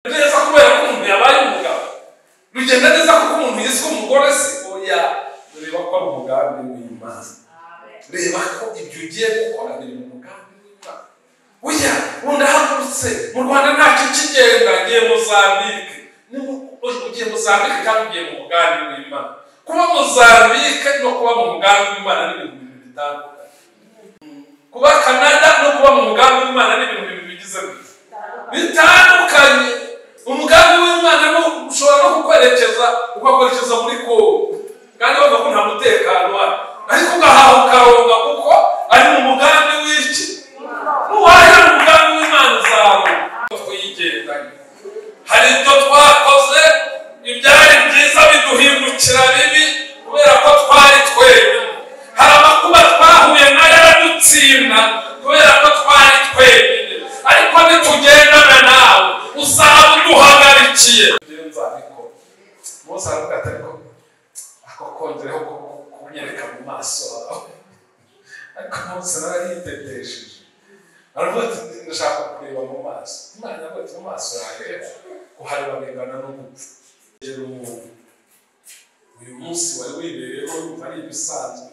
neza kubera ko umuntu yabaye umugabo, rugenda neza kuko umuntu yiswe umugore se. Oya, reba ko ari umugambi w'Imana. Reba ko ibyo ugiye gukora biri mu mugambi w'Imana. Oya, ndahagurutse mu Rwanda ntacyo kigenda, ngiye Mozambique. Ugiye Mozambique kandi ugiye mu mugambi w'Imana. Kuba Mozambique no kuba mu mugambi w'Imana ni ibintu bibiri bitandukanye. Kuba Canada no kuba mu mugambi w'Imana ni ibintu bibiri bigize bitandukanye. Umugambi w'Imana no ushobora no kukwerekeza muri Kongo kandi wumva ko nta mutekano wari, ariko ugahaha ukaronga kuko ari mu mugambi w'iki. Nuwahera mu mugambi w'Imana uzawe twigendanye. Hari ibyo twakoze ibyari byiza biduhindukira bibi kubera ko twari twenyine. Hari amakuba twahuye nayo aradutsinda kubera ko twari twenyine, ariko nitugendana nawe uzaba uduhagarikiye. Nzabikora. Mose aravuga ati ariko ako kongereho kunyereka mu maso hawe. Ariko Mose nawe yitetesheje, aravuga ati ndashaka kureba mu maso. Imana iravuga ati mu maso yanjye kuhareba bingana no gupfa. Uyu munsi wari wibereyeho yumva ari ibisanzwe,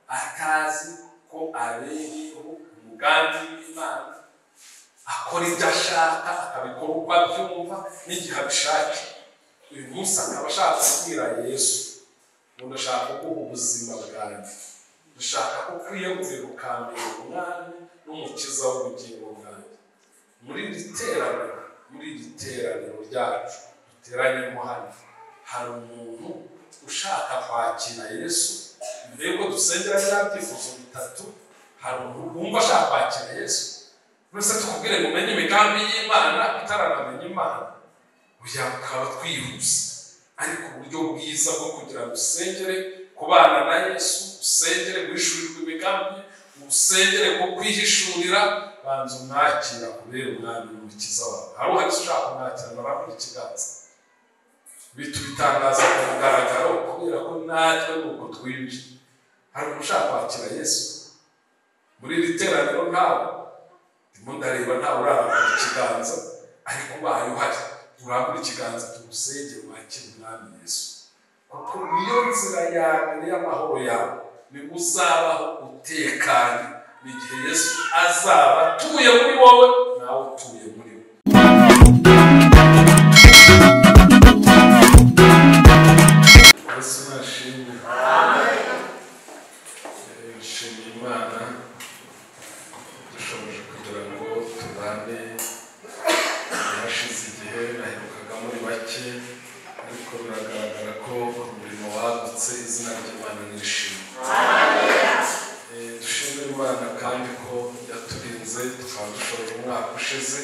atazi ko abereyeho umugambi w'Imana, akora ibyo ashaka, akabikora uko abyumva n'igihe abishakiye. Uyu munsi akaba ashaka kubwira Yesu ngo ndashaka kuguha ubuzima bwanjye, ndashaka ko kwiyegurira ukambera umwami n'umukiza w'ubugingo bwanjye. Muri iri teraniro ryacu duteranyemo hano, hari umuntu ushaka kwakira Yesu. Mbere yuko dusengera bya byifuzo bitatu, hari umuntu wumva ashaka kwakira Yesu. Mwese tukubwire ngo umenye imigambi y'Imana utaranamenya Imana, ukaba twihuse, ariko uburyo bwiza bwo kugira ngo usengere kubana na Yesu, usengere guhishurirwa imigambi, usengere ko kwihishurira, banza umwakira kubera umwami n'umukiza wawe. Hari uhari ushaka kumwakira narambura ikiganza, bitubitangaza ku mugaragaro kubera ko natwe nuko twinjiye. Hari ushaka kwakira Yesu muri iri teraniro? Ntawe ndimo ndareba, ntawe urarambura ikiganza, ariko ubaye uhari urambura ikiganza tugusengere wakire umwami Yesu, kuko niyo nzira yawe y'amahoro yawe. Ni uzabaho utekanye n'igihe Yesu azaba atuye muri wowe nawe utuye muri we. Yesu nashimwe. Nshimiye Imana dushoboje kugira ngo tubane. Hashize igihe naherukaga muri bake, ariko biragaragara ko umurimo wagutse. Izina ry'Imana nirishimwe. Dushimira Imana kandi ko yaturinze tukaba dushoboje umwaka ushize.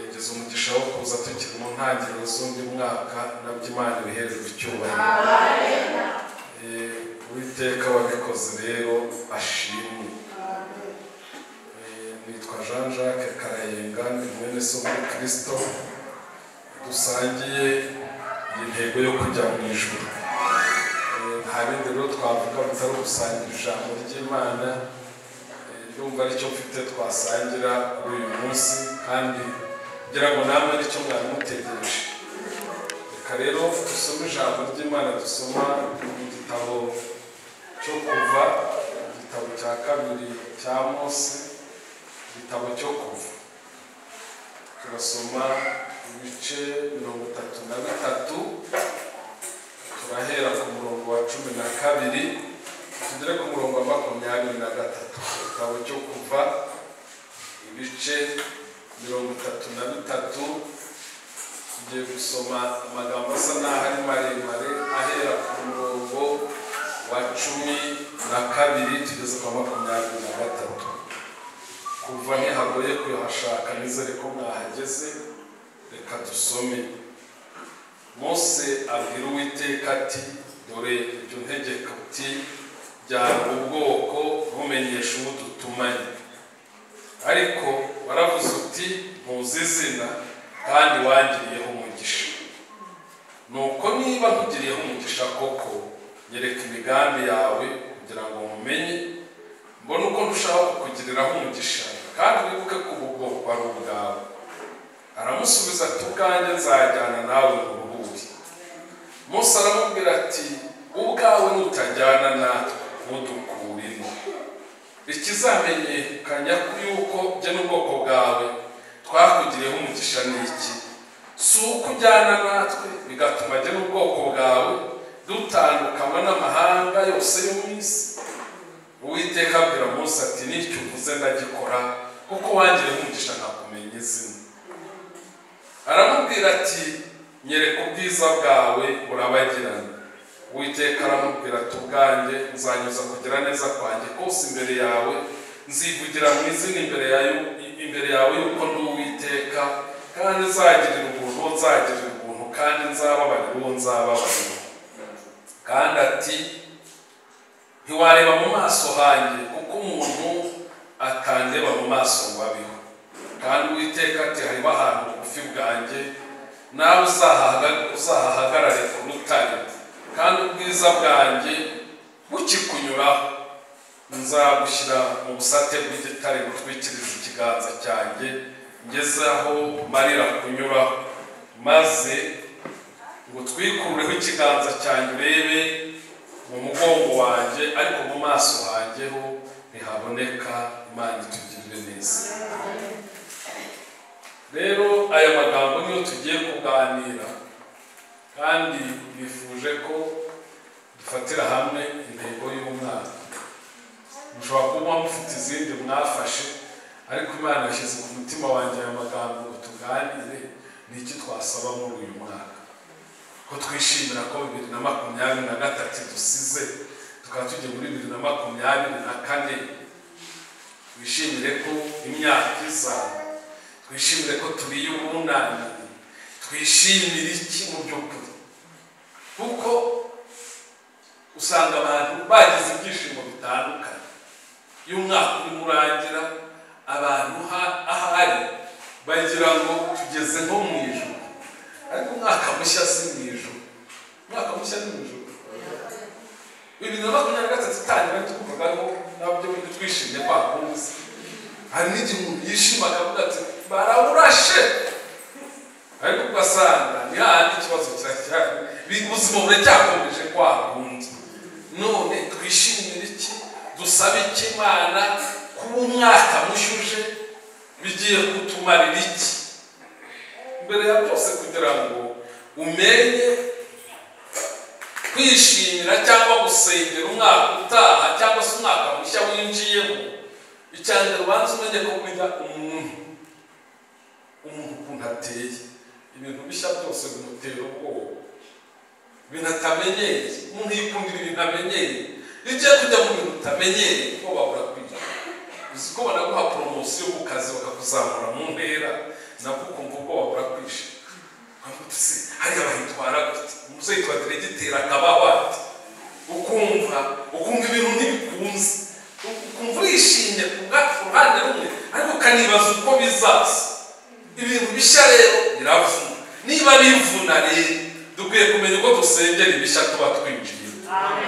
Ngeze umugisha wo kuza tukiri mu ntangiriro z'undi mwaka, nabyo Imana ibihererwa icyubahiro. Uwiteka wabikoze rero ashimwe. Nitwa Jean Jacques Karayenga, ndi mwene so muri Kristo, dusangiye intego yo kujya mu ijuru. Nta bindi rero twavuga bitari gusangira ijambo ry'Imana. Ndumva aricyo mfite twasangira kuri uyu munsi, kandi kugira ngo namwe aricyo mwari mutegereje. Reka rero dusome ijambo ry'Imana, dusoma mu gitabo cyo Kuva, igitabo cya kabiri cya Mose, igitabo cyo Kuva. Turasoma ibice 33, turahera ku murongo wa 12 tugere ku murongo wa 23. Igitabo cyo Kuva ibice 33, tugiye gusoma amagambo asa n'aho ari maremare, ahera ku murongo wa 12 tugeze ku 23. Kuva ntihagoye kuyahashaka, nizere ko mwahageze. Reka dusome. Mose abwira Uwiteka ati, dore ibyo ntegeka uti, jyana ubwoko ntumenyeshe uwo dutumanye. Ariko waravuze uti ntuzi izina kandi wangiriyeho umugisha. Nuko niba nkugiriyeho umugisha koko, nyereka imigambi yawe kugira ngo mumenye, mbona uko ndushaho kukugiriraho umugisha, kandi wibuke ko ubu bwoko ari ubwawe. aramusubiza ati ubwanjye nzajyana nawe uruhuri. Mose aramubwira ati ubwawe nutajyana natwe ntudukure ino. Ikizamenyekanya yuko jye n'ubwoko bwawe twakugiriyeho umugisha n'iki? Si uko ujyana natwe bigatuma jye n'ubwoko bwawe dutandukanywa n'amahanga yose yo mu isi. Uwiteka abwira Mose ati n'icyo uvuze ndagikora, kuko wangiriyeho umugisha nkakumenya izina. Aramubwira ati nyereka ubwiza bwawe burabagirana. Uwiteka aramubwira ati ubwanjye nzanyuza kugira neza kwanjye kose imbere yawe, nzivugira mu izina imbere yawe yuko ndi Uwiteka, kandi nzagirira ubuntu nzagirira ubuntu, kandi nzababarira uwo nzababarira. Kandi ati ntiwareba mu maso hanjye, kuko umuntu atandeba mu maso ngo abeho. Kandi Uwiteka ati hariho ahantu bugufi bwanjye, nawe uzahahagarare ku rutare, kandi ubwiza bwanjye bukikunyuraho nzagushyira mu busate bw'igitare gutwikiriza ikiganza cyanjye ngeze aho marira kunyuraho, maze ngo twikureho ikiganza cyanjye urebe mu mugongo wanjye, ariko mu maso hanjye ho ntihaboneka. Imana itugirire neza. Rero aya magambo niyo tugiye kuganira, kandi bifuje ko dufatira hamwe intego y'umwaka. Mushobora kuba mufite izindi mwafashe, ariko Imana yashyize ku mutima wanjye aya magambo ngo tuganire n'iki twasaba muri uyu mwaka. Ko twishimira ko 2023 dusize, tukaba tujye muri 2024. Twishimire ko imyaka iza, twishimire ko turiye ubunani, twishimire iki mu by'ukuri, kuko usanga abantu bagize ibyishimo bitandukanye. Iyo umwaka urimo urangira, abantu ahari bagira ngo tugeze nko mu ijuru, ariko umwaka mushya si mu ijuru. Umwaka mushya ni mu ijuru. 2023 itangira tukuvuga ngo nabyo twishimye kwakunze. Hari n'igihe umuntu yishima akavuga ati barawurashe, ariko ugasanga ni hahandi ikibazo kiracyari, ubuzima buracyakomeje kwakunze. None twishimire iki? Dusabe iki Imana? Kuba umwaka mushyuje bigiye kutumarira iki? Mbere ya byose kugira ngo umenye kwishimira cyangwa gusengera umwaka utaha cyangwa se umwaka mushya winjiyemo, icyane ubanza umenye ko kumenya umuntu ukuntu ateye. Ibintu bishya byose bimutera ubwoba, ibintu atamenyeye. Umuntu yikundira ibintu amenyeye. Iyo ugiye kujya mu bintu utamenyeye, ko babura kwiga. Uzi ko banaguha poromosiyo ku kazi bakakuzamura mu ntera, nabwo ukumva ubwoba burakwishima. Hariya bahitwara gute? Umuzayitwa diregiteri akabaho ati, ukumva ibintu ntibikunze, ukumva urishimye ku ruhande rumwe, ariko ukanibaza uko bizaza. Ibintu bishya rero biravuna. Niba bivuna rero, dukwiye kumenya uko dusengera ibishya tuba twinjiye.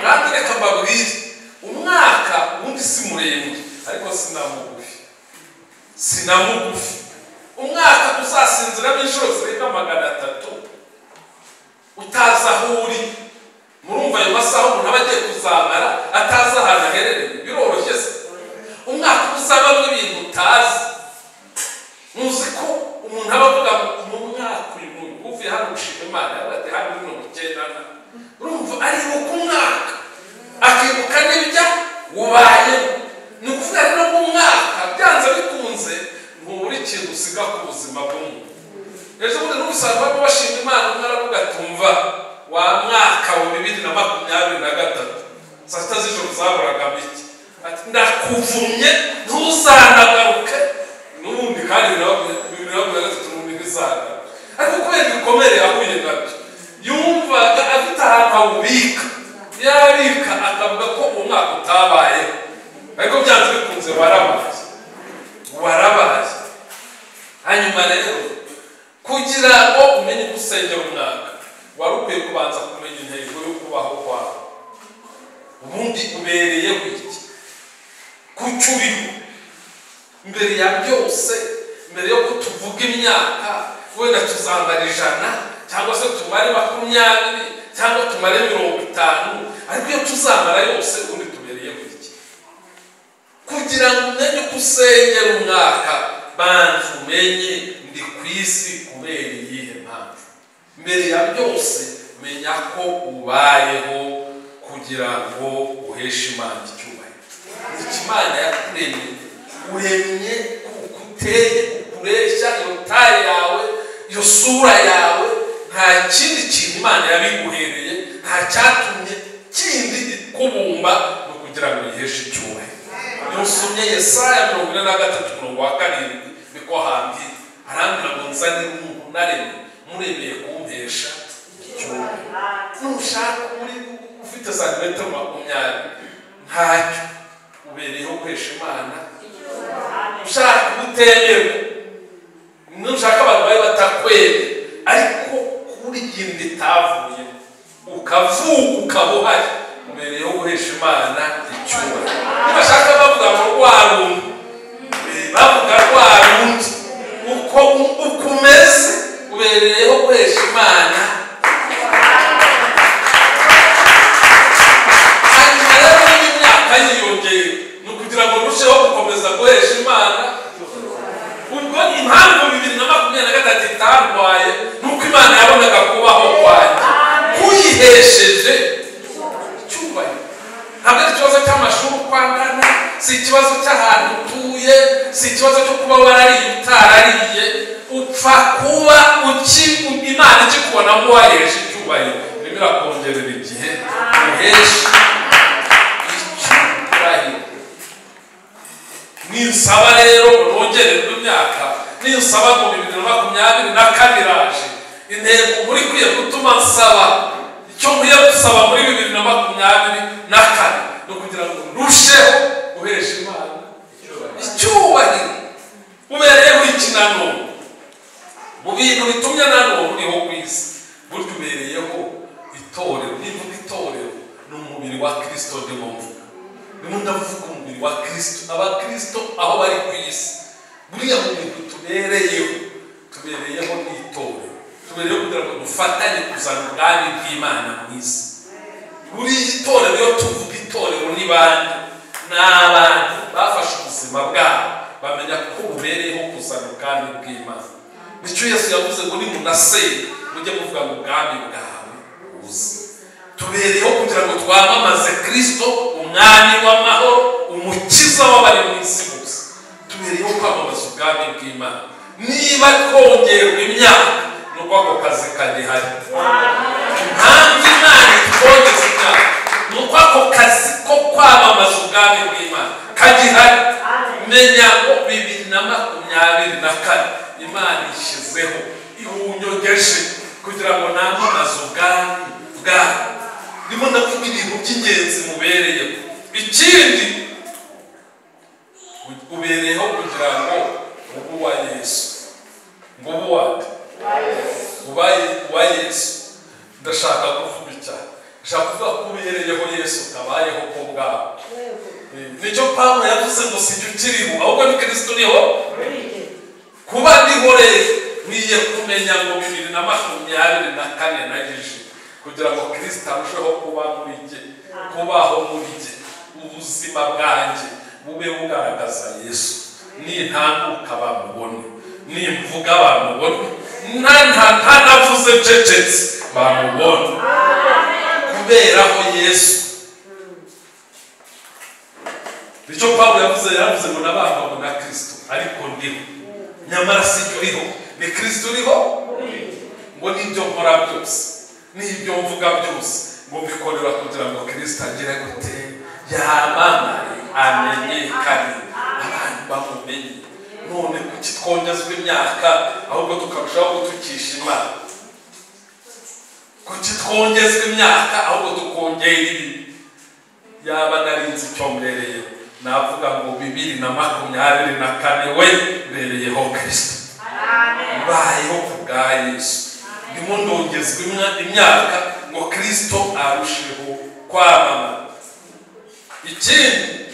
Kandi reka mbabwire, umwaka ubundi si muremure, ariko sinamugufi. Umwaka uzasinziramo inshuro zirenga 300 utazi aho uri. Murumva ayo masaha umuntu aba agiye kuzamara atazi ahantu aherereye, biroroshye se? Umwaka uzabamo ibintu utazi. Muzi ko umuntu aba avuga mu mwaka uyu uvuye hano gushima Imana ati hano 90. Urumva aribuka umwaka, akibuka n'ibya ubayemo. Ni ukuvuga rero mu mwaka byanze bikunze ntubura ikintu usiga ku buzima bw'umuntu. Ejo bundi n'umusaraba bashima Imana, umwe aravuga atumva wa mwaka wa 2023 saa 6 z'ijoro zaburaga biki, ati ndakuvumye ntuzanagaruke n'ubundi, kandi biravuga n'ubundi bizagaruka. Ariko kubera ibikomere yahuye nabyo, yumvaga afite ahantu hawubika, yabika akavuga ko umwaka utabayeho, ariko byanze bikunze warabaye. Hanyuma rero kugira ngo umenye gusengera umwaka, wari ukwiye kubanza kumenya intego yo kubaho kwawe. Ubundi ubereyeho iki? Kucyuriho mbere ya byose, mbere yo kutuvuga imyaka, wenda tuzambara 100 cyangwa se tumare 20 cyangwa tumare 50, ariko iyo tuzambara yose ubundi tubereye iki? Kugira ngo umenye ko usengera umwaka, bantu umenye ndi ku isi kubera iyihe mpamvu. Mbere ya byose menya ko ubayeho kugira ngo uheshe Imana icyubahiro. Imana yakuremye, uremye kuteye kuresha iyo taye yawe, iyo sura yawe. Nta kindi kintu Imana yabiguhereye, nta cyatumye kindi kubumba no kugira ngo yiheshe icyubahiro. Musomye Yesaya 43:7 biko handi arambira ngo nzanire umuntu naremye muremeye kumpesha icyubahiro. Nushaka muri ufite santimetero 20 ntacyo ubereyeho guhesha Imana. Ushaka gutemerwa, nushaka abantu bari batakwere, ariko kuri gindi tavuye ukavuga ukabuhari ubereyeho guhesha Imana icyubahiro. Bashaka bavuga ngo rwarundi, bavuga rwarundi uko ukumeze ubereyeho guhesha Imana. Hanyuma rero n'imyaka yiyongeye ni ukugira ngo urusheho gukomeza guhesha Imana. Ubwo impamvu 2023 itarwaye nuko Imana yabonaga kubaho kwanjye kuyihesheje icyubahiro. Ntabwo ari ikibazo cy'amashuri kwangana, si ikibazo cy'ahantu utuye, si ikibazo cyo kuba warariye utarariye. Upfa kuba Imana ikikubona nk'uwahesha icyubahiro, rimwe irakongerera igihe uhesha icyubahiro. Ninsaba rero nongererwe imyaka, ninsaba ngo 2024 iraje, intego muri kwiye gutuma nsaba icyo nkwiye gusaba muri 2024 no kugira ngo rusheho guhesha Imana icyubahiro. Ubereyeho ikinano mu bintu bitumye nano uriho ku isi, buryo ubereyeho itorero. Nivuga itorero ni umubiri wa Kristo ndimo mvuga. Ndimo ndavuga umubiri wa Kristo, abakristo aho bari ku isi. Buriya mu bintu tubereyeho n'itorero, tubereyeho kugira ngo dufatanye kuzana ubwami bw'Imana mu isi. Buri itorero iyo tuvuga itorero ni bande? Ni abantu bafashe ubuzima bwabo bamenya ko bubereyeho kuzana ubwami bw'Imana. Nicyo Yesu yavuze ngo nimunasenge mujye muvuga ngo ubwami bwawe buze. Tubereyeho kugira ngo twamamaze Kristo, umwami w'amahoro, umukiza w'abari mu isi bose. Tubereyeho kwamamaza ubwami bw'Imana. Niba kongerwa imyaka nuko ako kazi kagihari. Impamvu Imana itwongeza imyaka nuko ako kazi ko kwamamaza ubwami bw'Imana kagihari. Menya ngo 2024 Imana ishyizeho iwunyogeje kugira ngo namamaze ubwami bwawe. Ndimo ndavuga ibintu by'ingenzi mubereyeho. Ikindi ubereyeho kugira ngo ubu wa Yesu, ngo ubu wa Yesu. Ndashaka kuvuga cyane, ndashaka kuvuga ko ubereyeho Yesu kabayeho ko bwawe. Nicyo Pawulo yavuze ngo sijya ukiriho ahubwo ni Kristo uriho. Kuba ndiho rero nkwiye kumenya ngo 2024 nageje kugira ngo Kristo arusheho kuba muri jye, kubaho muri jye, ubuzima bwanjye bube bugaragaza Yesu. Nintambuka bamubone, nimvuga bamubone, ntanavuze cecetse bamubone, kuberaho Yesu. Nicyo Pawulo yavuze ngo nabambwe na Kristo ariko ndiho, nyamara sijya uriho, ni Kristo uriho. Ngo nibyo nkora byose, nibyo mvuga byose, ngo bikorera kugira ngo Kristo agire gute, yamamare, amenyekane, abantu bamumenye. None kuki twongezwa imyaka ahubwo tukarushaho gutukisha Imana? Kuki twongezwa imyaka ahubwo tukongera ibi? Yaba narinzi icyo mbereye navuga ngo 2024 we bereyeho Kristo. Bayeho kubwa Yesu. Ndimo ndongezwa imyaka ngo Kristo arusheho kwamamara. Ikindi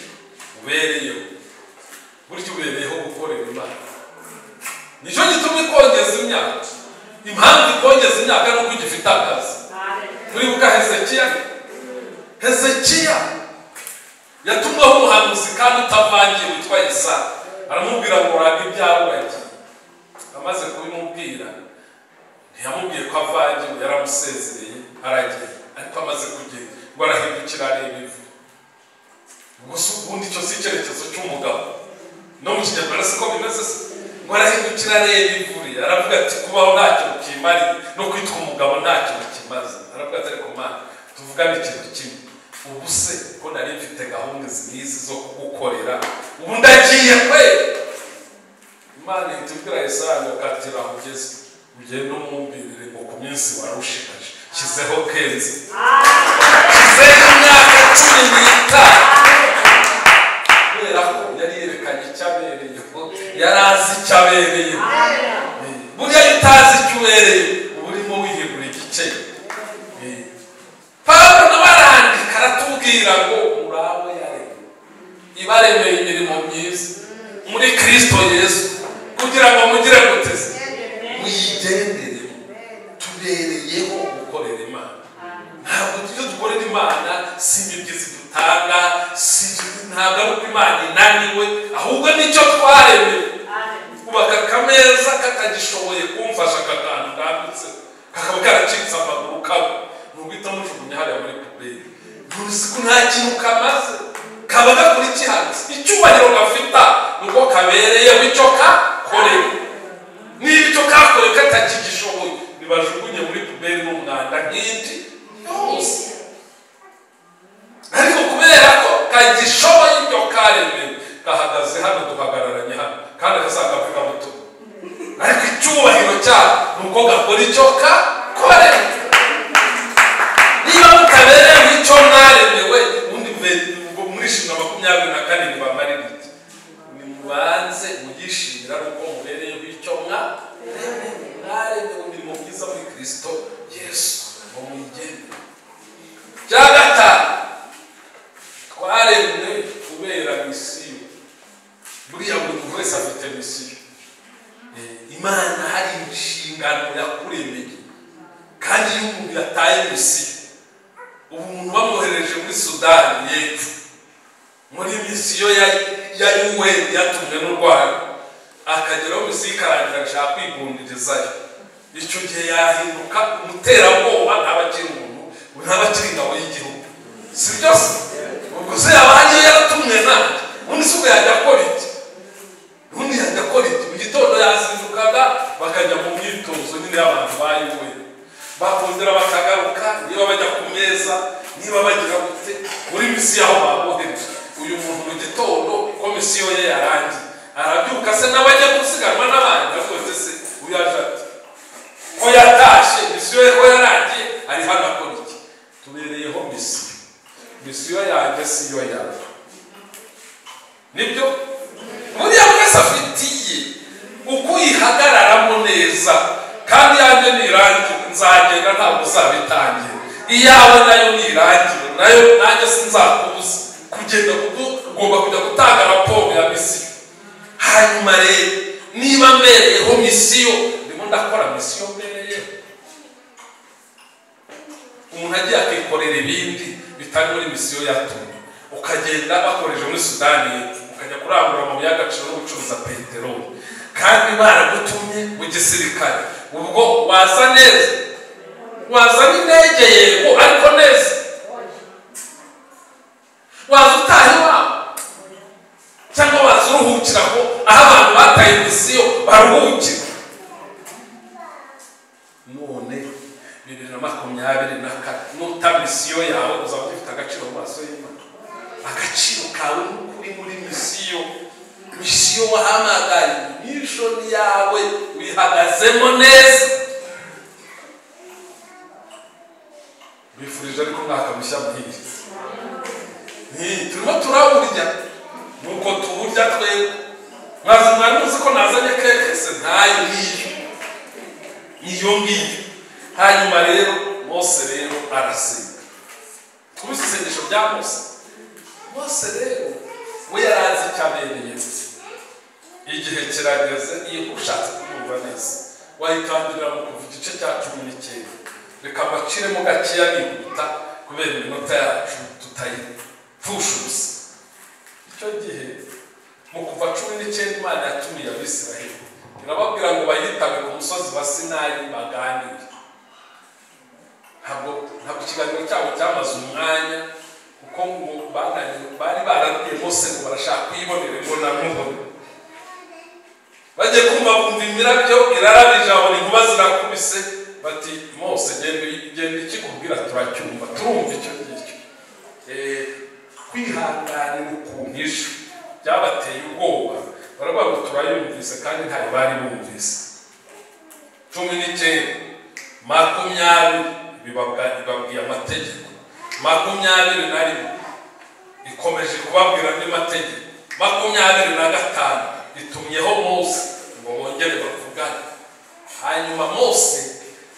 ubereyeho, buryo ubereyeho gukorera Imana. nicyo gituma ikongeza imyaka. Impamvu ikongeza imyaka ni uko igifite akazi. Muribuka Hezekiya yatumwaho umuhanuzi kandi utavangiye witwa Yesaya, aramubwira ngo raga ibyawe uragiye. Amaze kubimubwira ntiyamubwiye ko avangiwe, yaramusezereye aragiye. Ariko amaze kugenda ngo arahindukira areba ivu. Gusa ubundi icyo si icyerekezo cy'umugabo, no mu kinyarwanda siko bimeze se. Ngo arahindukira areba ivu, aravuga ati kubaho nta kintu kimariye, no kwitwa umugabo nta kintu kimaze. Aravuga ati ariko Mana tuvugane ikintu kimwe, ubu se ko nari mfite gahunda zizi zo kugukorera, ubu ndagiye kwe. Imana itubwira Yesaya ngo katira aho ugeze, ugende umwumvirire ngo ku minsi warushigaje shyizeho kenzi. Shyizeho imyaka 15. Kubera ko yari yerekanye icyabereye, yari azi icyabereye. Buriya utazi icyo ubereye uba urimo wihebura igice. Pawulo nawe arandika aratubwira ngo murabo yaremye, ibaremeye imirimo myiza muri Kristo Yesu, kugira ngo mugire guteze muyigenderemo. Tubereyeho gukorera Imana. Ntabwo tujye dukorera Imana si imibyizi dutanga, ntabwo ari uko Imana inaniwe, ahubwo nicyo twaremeye. Kubaka akameza katagishoboye kumfasha akakantu kanditse kakaba karacitse amaguru kawe, nuguhita mujugunya hariya muri puberi. Ntuzi ko nta kintu kamaze, kaba gakurikiranze. Icyubahiro gafita nuko kabereyeho icyo kakorewe. Niba icyo kakorewe katakigishoboye, nibajugunye muri puberi n'umwanda nk'indi yose. Ariko kubera ko kagishoboye ibyo karemewe, kahagaze hano duhagararanye hano, kandi kazakavuga muto. Ariko icyubahiro cyabo nuko gakora icyo kakorewe. Niba mutabereyeho icyo mwaremewe, ubundi muri Shimwa 24 bamarira iki? Nimubanze mugishimira uko mubereyeho icyo mwaremewe umurimo mwiza muri Kristo Yesu, ngo muyigende. Cya gatanu, twaremwe kubera misiyo. Buriya buri wese afite misiyo. Imana hari inshingano yakuremeye, kandi iyo umuntu yataye misiyo, ubu umuntu bamwohereje muri Sudani y'Epfo muri misiyo ya UN yatumwe n'u Rwanda, akageraho misiyo ikarangira ashaka kwigundirizayo. Icyo gihe yahinduka umuterabwoba, ntabakiri umuntu, ntabakiri ingabo y'igihugu. Si byose ubwo se yabagiye yaratumwe nanjye, ubundi si ubwo yajya akora iki? Ubundi yajya akora iki? Mu gitondo yazindukaga bakajya mu myitozo nyine y'abantu ba UN, bakongera bakagaruka, niba bajya ku meza, niba bagira gute muri misiyo aho babohereje. Uyu muntu mu gitondo komisiyo ye yarangiye, arabyuka se nawe ajya gusiganwa n'abandi, avuga se uyu yaje ati ko yatashe misiyo ye ko yarangiye, ari hano akora iki? Tubereyeho misiyo. Misiyo yanjye si yo yawe. Nibyo buriya mwese afitiye uko yihagararamo neza, kandi yanjye nirangiye nzagenda ntabwo uzabitangira. Iyawe nayo nirangiye, nayo nanjye sinzakubuza kugenda, kuko ugomba kujya gutanga raporo ya misiyo. Hanyuma rero niba mbereyeho misiyo, ndimo ndakora misiyo mbereyeho. Umuntu agiye akikorera ibindi bitari muri misiyo yatumwe, ukagenda bakoreje muri Sudani y'Epfo, ukajya kurangura mu by'agaciro no gucuruza peteroli, kandi baragutumye mu gisirikare. Ubwo waza neza, waza n'indege yego, ariko neza waza utahe iwawe, cyangwa waza uruhukira aho abantu bataye misiyo baruhukira. None 2024 nuta misiyo yawe uzaba ufite agaciro mu maso y'Imana. Agaciro kawe kuri muri misiyo. Misiyo wahamagaye, mission yawe wihagazemo neza. Bifurije ariko mwaka mushya muhire. Turimo turaburya nuko tuburya twebwe. Mwazi mwanuzi ko nazanye keke se ntayo niyo ngiyo. Hanyuma rero Mose rero arasenga. Tuzi isengesho rya Mose. Mose rero we yarazi cyabereye. Igihe kirageze iyo ushatse murayumva neza wayikandira mu kuva igice cya 19 reka mbaciremo gakeya nihuta kubera iminota yacu tutayipfusha ubusa icyo gihe mu kuva 19 Imana yatumiye Abisiraheli irababwira ngo bayitabe ku musozi wa Sinayi baganire ntabwo ikiganiro cyabo cyamaze umwanya kuko ngo bari barabwiye Mose ngo barashaka kwibonera imbonankubone bagiye kumva bumva imirabyo irarabije abona inkuba zirakubise bati Mose genda ikikubwira turacyumva turumva icyo ngicyo kwihanganira ukuntu ijwi byabateye ubwoba baravuga ngo turayumvise kandi ntayo bari bumvise 19 bibabwiye amategeko 21 ikomeje kubabwira andi mategeko 25 itumyeho Mose ngo bongere bavugane hanyuma Mose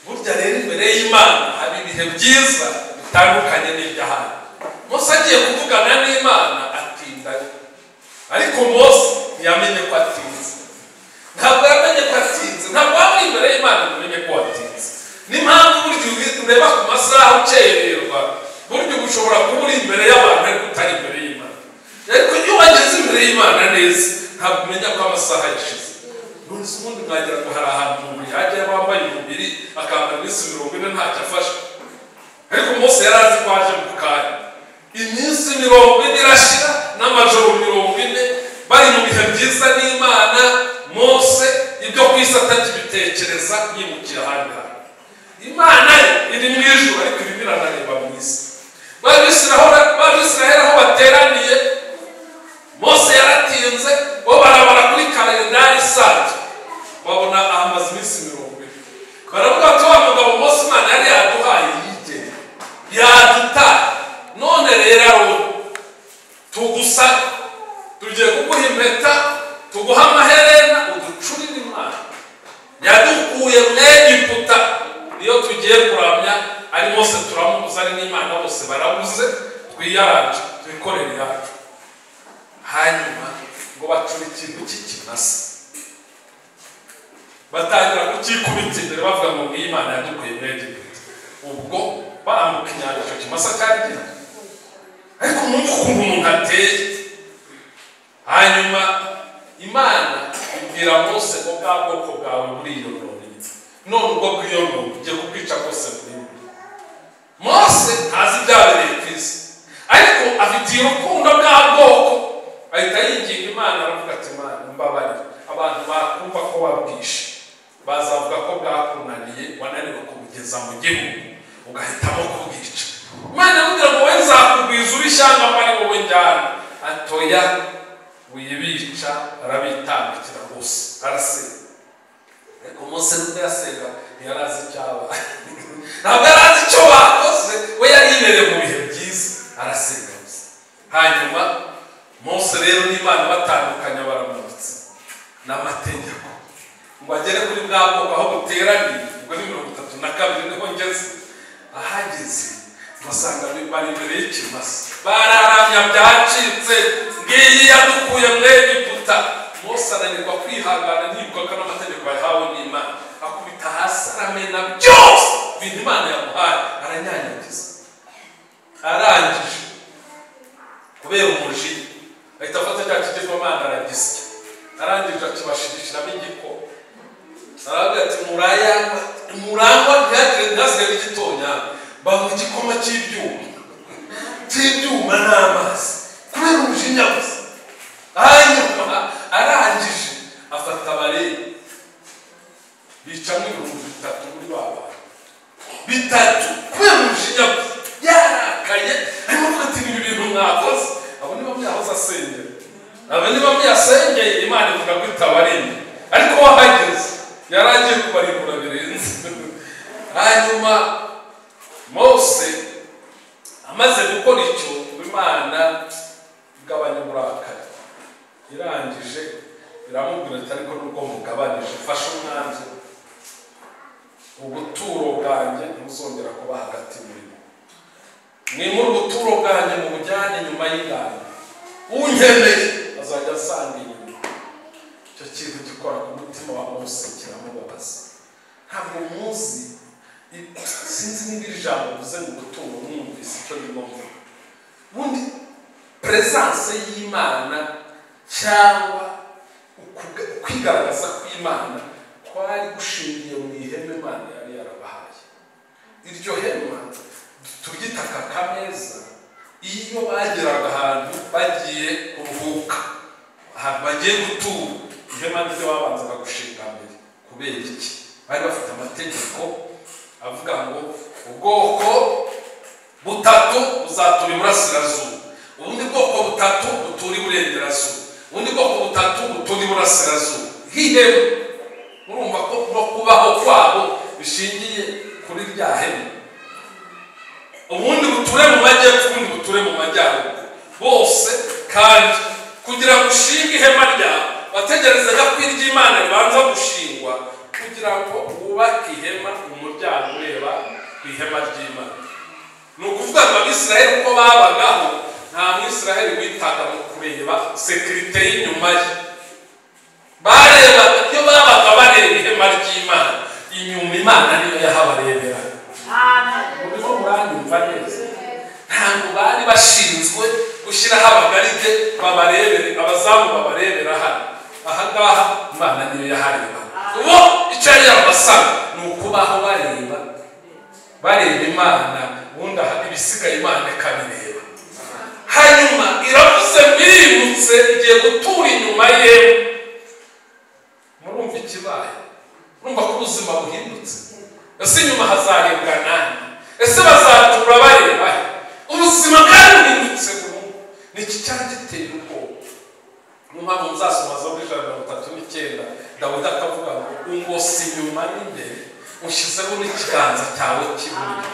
burya rero imbere y'Imana hari ibihe byiza bitandukanye n'iby'ahandi Mose agiye kuvugana n'Imana atinda ariko Mose ntiyamenye ko atinze ntabwo yamenye ko atinze ntabwo waba imbere y'Imana umenye ko atinze n'impamvu burya ureba ku masaha ukererwa burya ushobora kuba uri imbere y'abantu ariko utari imbere y'Imana ariko iyo wageze imbere y'Imana neza ntabwo umenya ko amasaha yashize nonese ubundi mwagira ngo hari ahantu umuntu yajya wambaye umubiri akambara iminsi 40 ntacyo afashe ariko Mose yari azi ko aje mu kanya iminsi 40 irashira n'amajoro 40 bari mu bihe byiza n'Imana Mose ibyo kwisata kibitekereza yimukira ahandi Imana iri mu ijuru ariko ibiranareba mu isi Abisiraheli aho bateraniye Mose yaratinze bo barabara kuri kalendari isanzwe babona ahamaze iminsi 40 baravuga ati wa mugabo Mose Imana yari yaduhaye yigere yaduta none rero tugusa tugiye kuguha impeta tuguha amaherena uducurire Imana yadukuye mu Egiputa niyo tugiye kuramya ari Mose turamubuza ari n'Imana bose barabuze twiyaranje twikorera yacu hanyuma ngo bacura ikintu cy'ikimasa batangira kukikubita imbere bavuga ngo Imana yadukuye mu Egiputa ubwo barambuka inyanja icyo kimasa cyari gihari ariko umuntu ukuntu ateye hanyuma Imana ibwira Mose ngo bwa bwoko bwawe buriyononye none ubwo bwiyononye ugiye kubwica bwose muri Mose ntazi ibyabereye ku isi ariko afitiye urukundo bwa bwoko ahita yinginga Imana aravuga ati Imana mbabarira abantu bakumva ko wabwishe bazavuga ko bwakunaniye wananiwe kubugeza mu gihugu ugahitamo kubwica Imana ivugira ngo wowe nzakugwiza ubishyanga ari wowe njyana atoya wibica arabitambikira bose arasenga ariko Mose nubwo yasenga ntiyarazi icyaba ntabwo yarazi icyo bakoze we yari yibereye mu bihe byiza arasenga gusa hanyuma Mose rero n'Imana batandukanye baramanutse n'amategeko ngo agere kuri bwa bwoko aho buteraniye ubwo ni 32 niho ngeze ahageze basanga bari imbere y'ikimasa bararamya byacitse ngiyi yadukuye mu Egiputa Mose ananirwa kwihangana ntibuka n'amategeko yahawe n'Imana akubita hasi aramena byose ibintu Imana yamuhaye aranyanyagiza arangije kubera umujinya ahita afata cya kigirwamana aragisya arangije akibashirishiramo igikoma aravuga ati murangwa ntihagire n'igitonya banywa igikoma cy'ibyuma n'amazi kubera umujinya gusa hanyuma arangije afata abareba bicamo 3 muri baba bitatu kubera umujinya gusa yarakaye arimo avuga ati ibi bintu mwakoze abo niba mwahoze asengera abo niba mwasengeye Imana ivuga ko itabarinde ariko wahageze yaragiye kubarimbura birenze hanyuma Mose amaze gukora icyo Imana igabanya uburakari irangije iramubwira ati ariko nuko mugabanije fasha umwanzi ubuturo bwanjye ntuzongera kuba hagati muri bo mwimura ubuturo bwanjye mu bujyane nyuma y'ingano unkeneye azajya asanga inyuma icyo kintu gikora ku mutima wa Mose kiramubabaza. Ntabwo muzi, sinzi niba iri jambo bivuze ngo gutunga mwumvise icyo ndimo mvuga. Ubundi presence y'Imana cyangwa kwigaragaza kw'Imana kwari gushingiye mu ihema Imana yari yarabahaye. Iryo hema turyita kameza. Iyo bageraga ahantu bagiye kuruhuka, ahantu bagiye gutura, ihema niryo babanzaga gushinga mbere. Kubera iki? Bari bafite amategeko avuga ngo ubwoko butatu buzatura iburasirazuba, ubundi bwoko butatu butura iburengerazuba, ubundi bwoko butatu butura iburasirazuba. Hihema, murumva ko no kubaho kwabo bishingiye kuri rya hema. Ubundi buture mu majyepfo, ubundi buture mu majyaruguru, bose kandi kugira ngo ushinge ihema ryawe bategerezaga ko iry'Imana ribanza gushingwa kugira ngo wubake ihema umuryango ureba ku ihema ry'Imana. Ni ukuvuga ngo Abisiraheli uko babagaho, nta Mwisiraheli witaga mu kureba sekirite y'inyuma ye. Barebaga iyo babaga bareba ihema ry'Imana, inyuma Imana niyo yahabarebera. Muriko muranyumva neza? Ntabwo bari bashinzwe gushyiraho abagaride babarebere, abazamu babarebera hano. Aha ngaha Imana niyo yahareba. Ubu icyo yari yabasaba ni ukubaho bareba Imana, ubundi aha ibisigaye Imana ikabireba. Hanyuma iravuze birimutse igiye gutura inyuma yewe. Murumva ikibaye? Murumva ko ubuzima buhindutse? Ese inyuma hazarebwa nani? Ese bazatura bareba he? Ubuzima bwari buhindutse burundu. Niki cyari giteye ubwoba? Mpamvu muzasoma Zaburi 39 Dawidi akavuga ngo si inyuma n'imbere ushyizeho n'ikiganza cyawe cy'iburyo.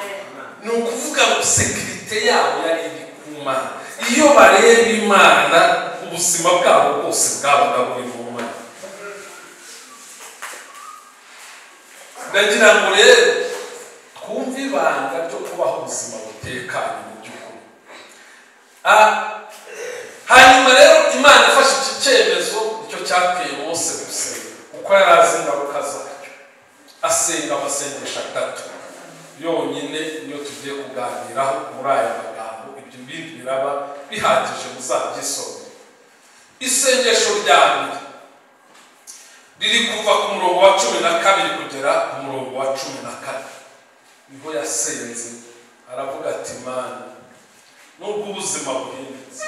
Ni ukuvuga ngo sekirite yabo yari iri ku Mana. Iyo bareba Imana, ubuzima bwabo bwose bwabaga buri mu Mana. Ndagira ngo rero twumve ibanga ryo kubaho ubuzima butekanye mu by'ukuri. Hanyuma rero Imana ifashe iki cyemezo, icyo cyateye Mose gusenga, kuko yari azi ingaruka zacyo. Asenga amasengesho 3 yonyine niyo tugiye kuganiraho muri aya magambo. Ibyo bindi biraba bihagije muzabyisome. Isengesho rya mbere riri kuva ku murongo wa 12 kugera ku murongo wa 14. Niho yasenze aravuga ati Mana, nubwo ubuzima buhindutse,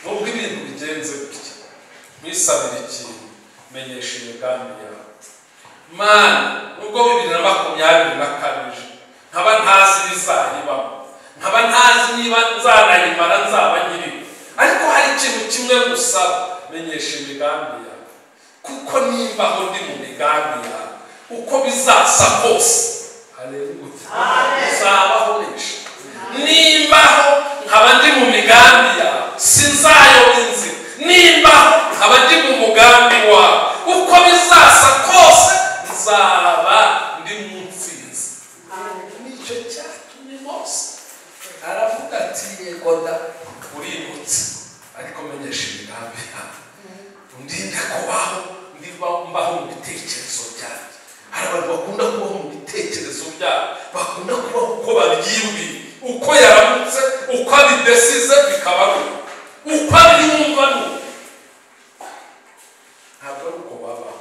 nubwo ibintu bigenze gutya, mwisabire ikintu, menyesha imigambi yawe. Mana, nubwo 2022 nkaba ntazi bizayibamo, nkaba ntazi niba nzanayimara nzaba nyiriho, ariko hari ikintu kimwe gusaba, menyesha imigambi yawe. Kuko nimbaho ndi mu migambi yawe, uko bizasa kose, haleluya, uzabaho nesha. Nimbaho nkaba ndi mu migambi yawe, sinzayoba inzira. Nimbaho nkaba ndi mu mugambi wawe, uko bizasa kose nzaba ndi mu ntsinzi. Nicyo cyatumye Mose aravuga ati yego da urimutse, ariko menyesha imigambi yawe. Ndinde kubaho mbaho mu bitekerezo byanjye. Hari abantu bakunda kubaho mu bitekerezo byabo, bakunda kubaho uko babyibwira, uko yaramutse, uko abidesize bikaba uko abyumva n'uko. Ntabwo ari uko babaho.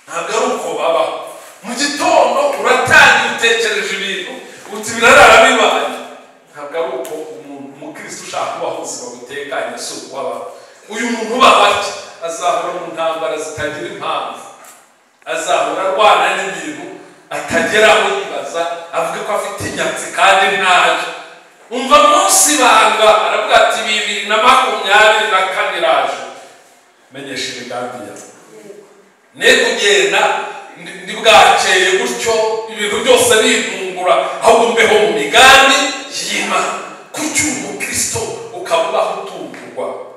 Ntabwo ari uko babaho. Mu gitondo uratangira utekereje ibintu uti birarara bibaye. Ntabwo ari uko umukristo ushaka kubaho ubuzima butekanye si uko abaho. Uyu muntu ubaho ati azahora mu ntambara zitagira impamvu, azahora arwana n'ibintu atageraho yibaza, avuga ko afite inyatsi kandi ntayo. Umva Mose ibanga aravuga ati 2024 iraje, menyesha imigambi yawe. Ne kugenda ndi bwakeye gutyo ibintu byose bintungura, ahubwo mbeho mu migambi y'Imana. Kuki umukristo ukabaho utungurwa?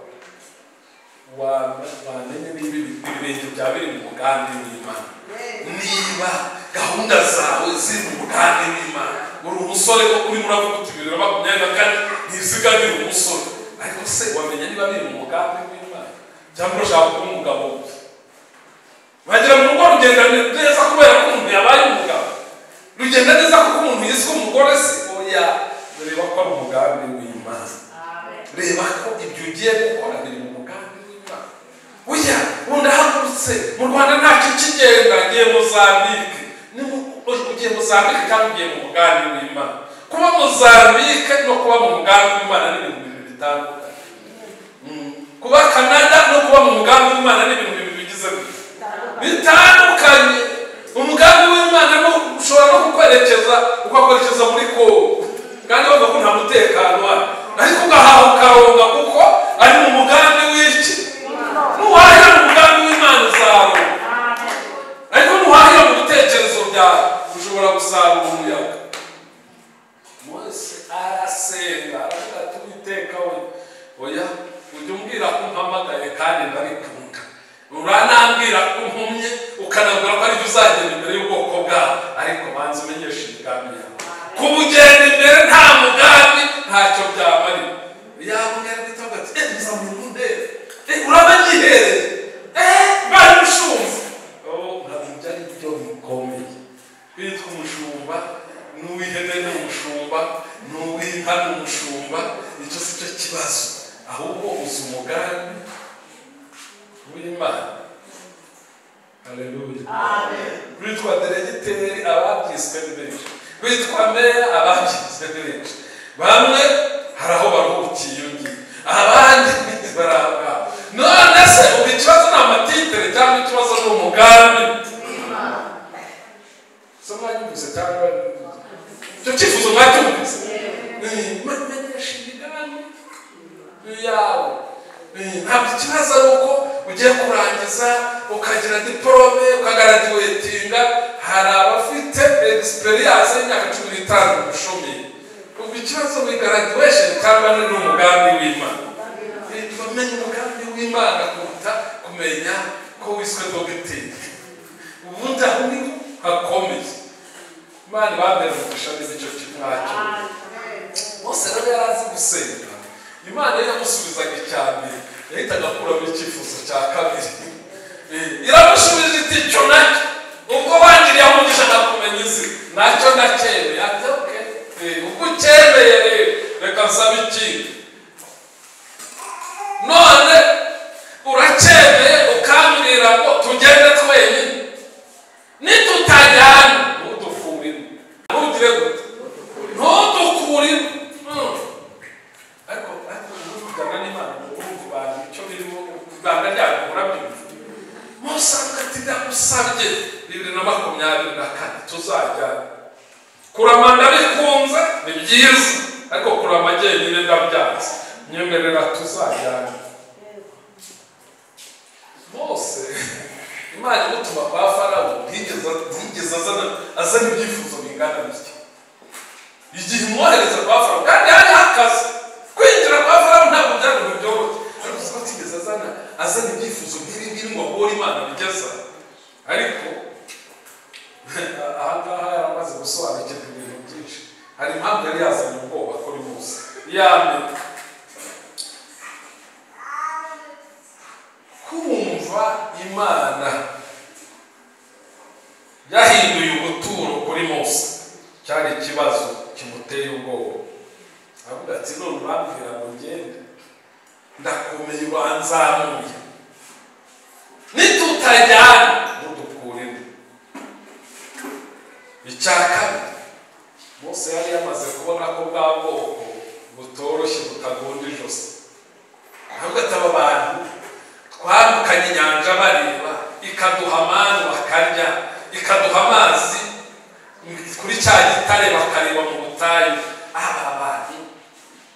Wamenye niba ibirenge bya biri mu mugambi w'Imana, niba gahunda zawe ziri mu mugambi w'Imana. Uri umusore ko kuri muravuga uti 2024 ntizigamira umusore, ariko se wamenya niba biri mu mugambi w'Imana cyangwa urashaka kuba umugabo? wagira mu rugo rugenda neza kubera ko umuntu yabaye umugabo, rugenda neza kuko umuntu yiswe umugore se. Oya, reba ko ari umugambi w'Imana. Reba ko ibyo ugiye gukora biri mu mugambi w'Imana. Oya, ubundi ahagurutse mu Rwanda ntacyo kigenda, ngiye Mozambique. Ugiye Mozambique cyangwa ugiye mu mugambi w'Imana. Kuba Mozambique no kuba mu mugambi w'Imana ni ibintu bibiri bitandukanye. Kuba Canada no kuba mu mugambi w'Imana ni ibintu bibiri bigize bitandukanye. Umugambi w'Imana no ushobora no kukwerekeza muri Kongo, kandi wumva ko nta mutekano wari, ariko ugahaha ukaronga kuko ari mu mugambi w'iki. Nuwahira mu mugambi w'Imana uzaronga, ariko nuwahira mu bitekerezo byawe ushobora gusarura umuyaga. Mose arasenga aravuga ati Uwiteka we, oya ujya umbwira ko umpamagaye kandi ndabikunda, uranambwira ko umpumye ukanambwira ko aribyo uzagenda imbere y'ubwoko bwawe, ariko banza umenyesha imigambi yawe. Kuba ugenda imbere nta mugambi ntacyo byamarira. Yabwira gitoga ati nzamunundere, urabanyihereye, bari mushumba. Ntabwo byari byo bikomeye. Kwitwa umushumba, n'uw'ihene ni umushumba, n'uw'inka ni umushumba, icyo si cyo kibazo, ahubwo uzi umugambi w'Imana. Haleluya. Amen. Kwitwa diregiteri ababyiswe ni benshi, kwitwa meya ababyiswe ni benshi. Bamwe hari aho baruhukiye undi, abandi barahabwa. None se ubu ikibazo ni amatitere cyangwa ikibazo ni umugambi? Soma nyumvise cyangwa icyo cyifuzo mwacyumvise? Menyesha imigambi yawe. Ntabwo ikibazo ari uko ugiye kurangiza ukagira diplome ukagaraduwetinga. Hari abafite experience y'imyaka 15 mu bushomeri. Ubwo ikibazo ni graduation cyangwa ni umugambi w'Imana. Bamenye umugambi w'Imana kuruta kumenya ko wiswe dogiteri. Ubundi aho ni hakomeye. Imana babera umugisha n'icyo kimwacyo. Mose rero yarazi gusenga. Imana yamusubizaga icyambere, yahitaga akuramo icyifuzo cya kabiri. Iramushubije iti cyo nacyo, ubwo bangiriye umugisha ndakumenya izi nacyo ndacyemeye. Ati okay, ubwo ucyemeye rero reka nsabe ikindi. None uracyemeye ukambwira ngo tugende twenyine, nitutajyana ntudukurire. Ntugire gute? Ntudukurire. Ariko kujyana n'Imana urumva abantu icyo birimo ibanga ryabo murabyumva. Mose ati ndagusabye 2024 tuzajyana. Kurama ndabikunze ni byiza, ariko kurama jyenyine ndabyanze, nyemerera tuzajyana. Mose Imana imutuma kwa Farawo ntigeze azana ibyifuzo bingana bityo. Igihe imwohereza kwa Farawo kandi hari akazi, kwinjira kwa Farawo ntabwo byari byoroshye, ariko uzi ko atigeze azana ibyifuzo nk'ibi ngo abure Imana bigeza. Ariko ahangaha yaramaze gusobanukirwa ibintu byinshi. Hari impamvu yari yazanye ubwoba kuri Mose. Yambere, kumva Imana yahinduye ubuturo kuri Mose cyari ikibazo kimuteye ubwoba. Avuga ati none urambwira ngo ngende, ndakomeye uranzamuye, nitutajyana ntudukurire. Icya kabiri, Mose yari yamaze kubona ko bwa bwoko butoroshye butagonda ijosi. Avuga ati aba bantu twambukanye inyanja bareba, ikaduha amani bakarya, ikaduha amazi kuri cya gitare bakareba mu butayu.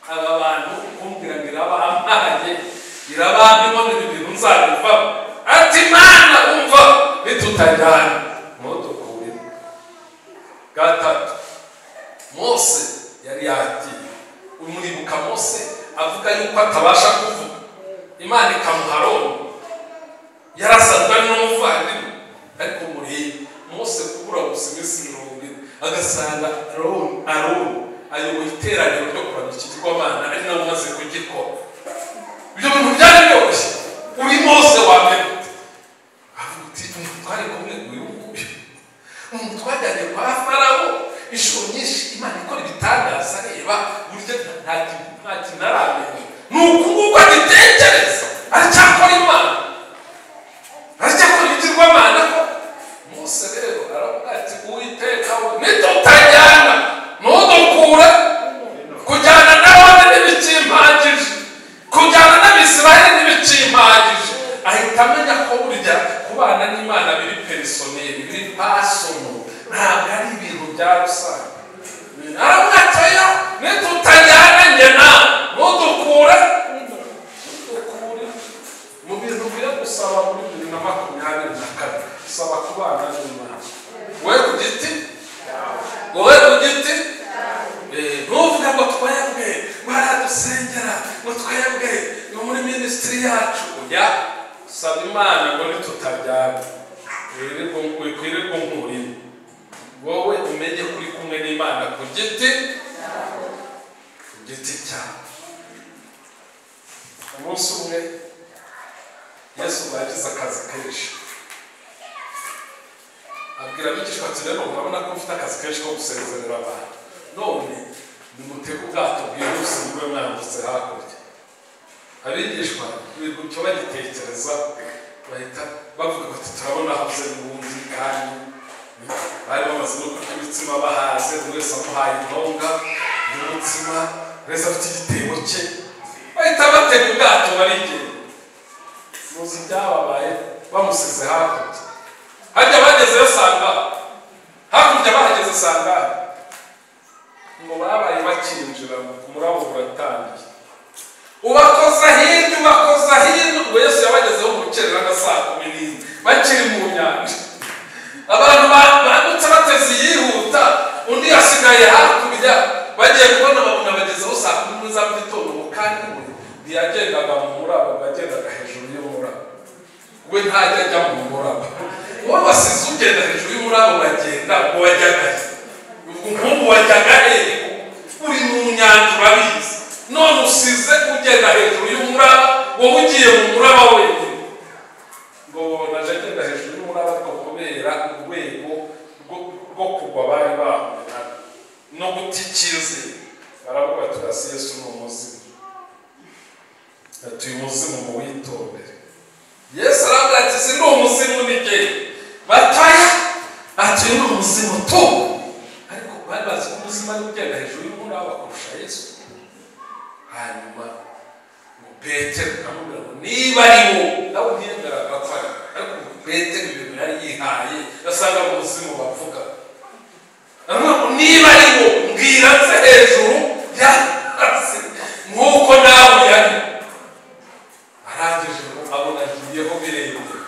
Aba bantu kumbwira ngo irabampaye, irabambimo n'ibintu nzabivamo. Ati Imana umva, nitutajyana ntudukurire. Gatatu, Mose yari yatiye. Umuribuka Mose avuga yuko atabasha kuvuga, Imana ikamuha Aroni. Yarasabwa n'umuvandimwe, ariko murebe Mose kubura gusa iminsi 40 agasanga Aroni ayoboye iteraniro ryo kuramya ikigirwamana, ari nawe umaze kugikora. Ibyo bintu byari byoroshye. Uri Mose wa mbere avuga uti inshuro nyinshi Imana ikora ibitangaza reba burya nta kintu naramenye nuko nguko agitekereza aracyakora Imana aracyakora ibigirwamana ko Mose rero aravuga ati Uwiteka we nitutajyana ntudukure kujyana n'abandi n'ibikimpagije kujyana n'Abisirayeli n'ibikimpagije ahita amenya ko burya kubana n'Imana biri personel biri personal ntabwo ari ibintu bya rusange aravuga ati nitutajyana njye nawe ntudukure mu bintu biri gusaba muri 2024 saba kubana n'Imana wowe ku giti ntuvuga ngo twebwe baradusengera ngo twebwe ngo muri ministry yacu ujya saba Imana ngo nitutabyara wikwirirwa nk'urimo wowe umenye kuri kumwe n'Imana ku giti cyawe. Umunsi umwe Yesu bagize akazi kenshi abwira abigishwa ati rero urabona ko mfite akazi kenshi ko gusezerera abantu none nimutege ubwato bwihuse mube mwambutse hakurya. Abigishwa icyo bagitekereza bahita bavuga bati turabona habuze n'ubundi kandi bari bamaze no kurya imitsima bahaze buri wese amuhaye intonga y'umutsima wese afite igitebo cye bahita batega ubwato barigenda muzi ibyababaye bamusize hakurya hajya bagezeyo sanga hakurya bahageze sanga ngo babaye bakinjira umurabo uratangiye ubakoza hino Yesu yabagezeho mu rukerera nka saa 10 bakiri mu nyanja abantu bambutse bateze yihuta undi yasigaye hakurya bagiye kubona babona bagezeho saa 10 za mugitondo kandi ntiyagendaga mu muraba bagendaga hejuru y'umuraba we ntajya ajya mu muraba wowe wasize ugenda hejuru y'umuraba bagenda ngo wajyaga nk'ubu wajyaga uri mu nyanja urabizi none usize ugenda hejuru y'umuraba wowe ugiye mu muraba wenyine ngo naje agenda hejuru y'umuraba ariko kubera urwego rwo kugwa bari bahuye no gutikize baravuga turasi Yesu ni umuzimu atuye umuzimu mu witondere. Yesu aravuga ati si ni umuzimu ni jye bataya atuye ni umuzimu tu ariko bari bazi ko umuzimu ari ugenda hejuru y'umuraba kurusha Yesu. Hanyuma ngo Petero amubwira ngo niba ari wo nawe ntiyemeraga ko ariko Petero ibintu yari yihaye asanga mu muzimu bavuga niba ari wo mbwira nze hejuru ya hasi nk'uko nawe yari arangije ngo abona agiyeho birebire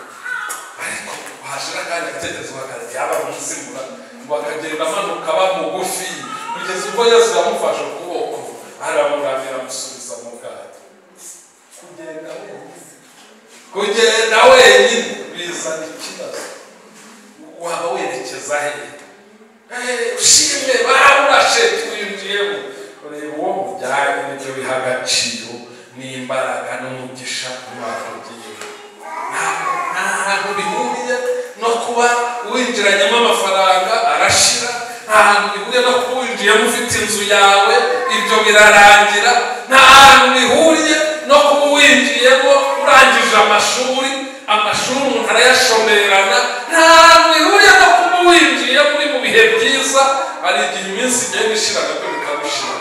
ariko washira kandi atekereza akazi yaba umusimura ngo akagenda amanuka aba mugufi kugeza ubwo Yesu yamufashe ukuboko aramuramira amusubiza mu bwato. Kugenda wenyine bizana ikibazo waba werekeza he ushimwe baramurashe twinjiyemo ureba uwo mujyanye n'ibyo biha agaciro n'imbaraga n'umugisha mwakugiye nta hantu bihuriye no kuba winjiranyemo amafaranga arashira nta hantu bihuriye no kuba winjiyemo ufite inzu yawe ibyo birarangira nta hantu bihuriye no kuba winjiyemo urangije amashuri umuntu arayashomerana nta hantu bihuriye no kuba winjiye muri mu bihe byiza hari igihe iminsi igenda ishira nabyo bikagushira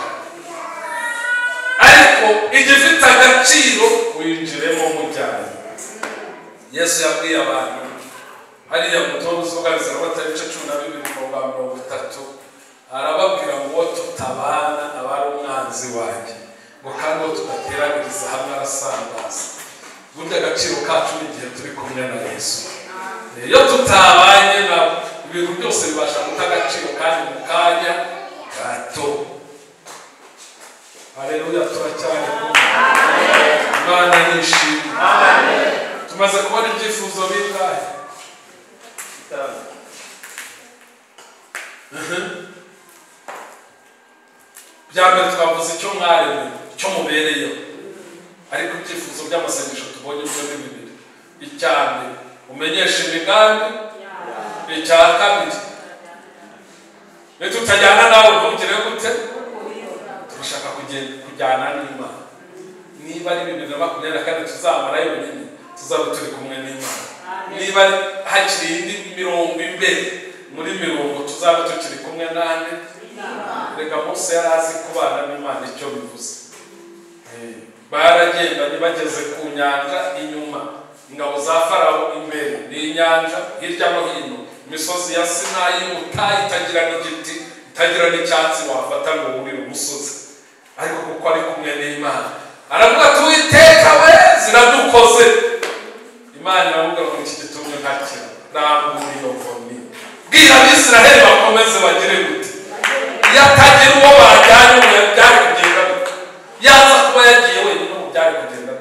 ariko igifite agaciro winjiremo mujyanye. Yesu yabwiye abantu hariya mutozo usoganiza batari 12:30 arababwira ngo tutabana abari umwanzi wanjye ngo kandi tugateraniriza hamwe arasandaza burya agaciro kacu n'igihe turi kumwe na Yesu. Iyo tutabanye na ibintu byose bibasha guta agaciro kandi mu kanya gato. Haleluya turacyari kumwe. Imana nishimye. Amen. Tumaze kubona ibyifuzo bingahe? Byambere twavuze icyo mwaremwe icyo mubereyeho ariko ibyifuzo by'amasengesho tubonye byo ni bibiri. Icyambere umenyesha imigambi icya kabiri tutajyana nawe ntugire gute turashaka kujyana n'Imana. Niba ari 2024 tuzamara yonyine tuzaba turi kumwe n'Imana. Niba hakiri indi mirongo imbere muri mirongo tuzaba tukiri kumwe nande. Reka Mose yarazi kubana n'Imana icyo bivuze. Baragendanye bageze ku nyanja inyuma, ingabo za Farawo imbere, ni inyanja hirya no hino, imisozi ya Sinayi mutayi itagira n'igiti, itagira n'icyatsi wafata ngo uri umusozi, ariko kuko ari kumwe n'Imana aravuga ati Uwiteka we ziradukoze. Imana iravuga ngo iki gitumye ntakira ntabwo iyo nkoni bwira Abisiraheli bakomeze bagire gute yatagira uwo bajyanye byari kugenda yaza kuba yagiye wenyine mu byari kugenda.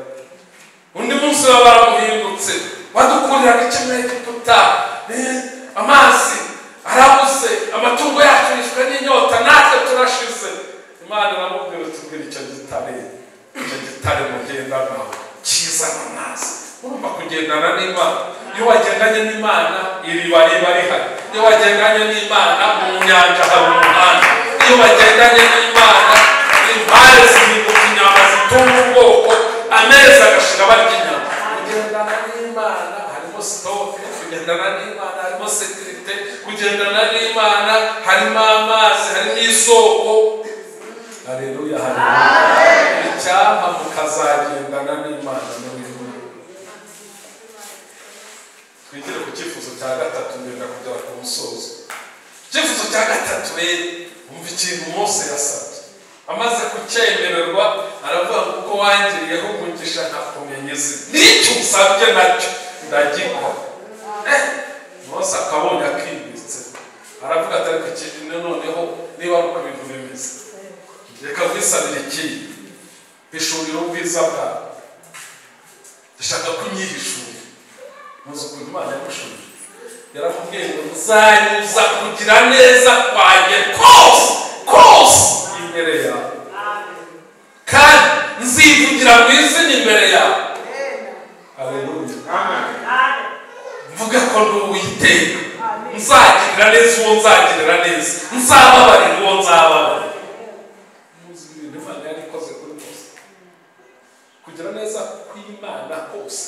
Undi munsi baba baramuhindutse badukurira ikimwe Egiputa, amazi arabuze, amatungo yacu yishwe n'inyota, natwe turashize. Imana iramubwira tubwira icyo gitare mugenda naho kizana amazi. Urumva kugendana n'Imana, iyo wagendanye n'Imana iriba riba rihari, iyo wagendanye n'Imana mu nyanja hari umuhanda, iyo wagendanye n'Imana impare zihinduka inyama zitunga ubwoko, amezi agashira barya inyama. Kugendana n'Imana harimo sitoke, kugendana n'Imana harimo sekirite, kugendana n'Imana harimo amazi, harimo isoko. Haleluya, haleluya. Icyampa mukazagendana n'Imana muri mwe. Twigire ku cyifuzo cya gatatu ngenda kugera ku musozo. Cyifuzo cya gatatu umva ikintu Mose yasabye. Amaze kucyemererwa aravuga ngo uko wangiriyeho umugisha ntakumenya izina, n'icyo usabye nacyo ndagikora. Mose akabonye akibitse aravuga ati ariko ikintu noneho niba ari uko ibintu bimeze reka wisabire ikintu, bishurira ubwiza bwawe, ndashaka kunyihishura. Muzi ukuntu Imana yamushurira, yaramubwiye ngo nzanyuza kugira neza kwanjye kose imbere yawe, kandi nzivugira mu izina imbere yawe. Haleluya, mvuga ko ndi Uwiteka, nzagirira neza uwo nzagirira neza, nzababarira uwo nzababarira. Muzi ibintu Imana yarikoze kuri Mose, kugira neza kw'Imana kose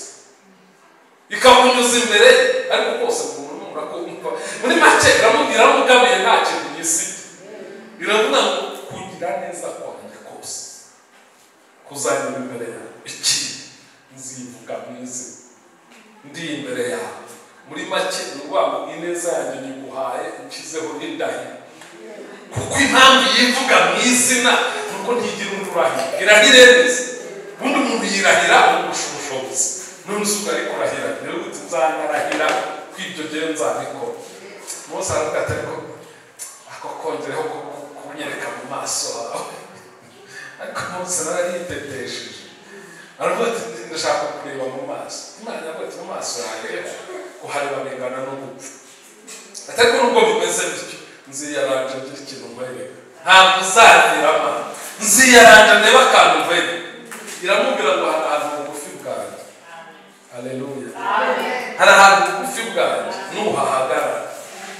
ikamunyuza imbere, ariko kose umuntu murakumva muri make iramubwira mugabiye nta kintu gisi. Iravuga ngo kugira neza kwanjye kose kuzanyura imbere yawe, iki nzivuga mu izina, ndi imbere yawe. Muri make urwango ineza yanjye nyiguhaye ukizeho n'indahiro, kuko impamvu yivuga mu izina nuko ntigira undi urahira. Irahire neza, ubundi umuntu yirahira ubushobozi, none usuka ariko urahira rero uti nzanarahira kw'ibyo gihe nzabikora. Mose aravuga ati ariko ako kongereho kunyereka mu maso hawe. Ariko Mose nararitetesheje aravuga ati ndashaka kureba mu maso. Imana iravuga ati mu maso yanjye kuhareba bingana no gupfa. Ariko nubwo bimeze bityo nziyaranje ngira ikintu nkwereka, ntabwo uzagira Imana, nziyaranje ndeba akantu nkwereka. Iramubwira ngo hari ahantu bugufi bwanjye. Haleluya, hari ahantu bugufi bwanjye nuhahagarara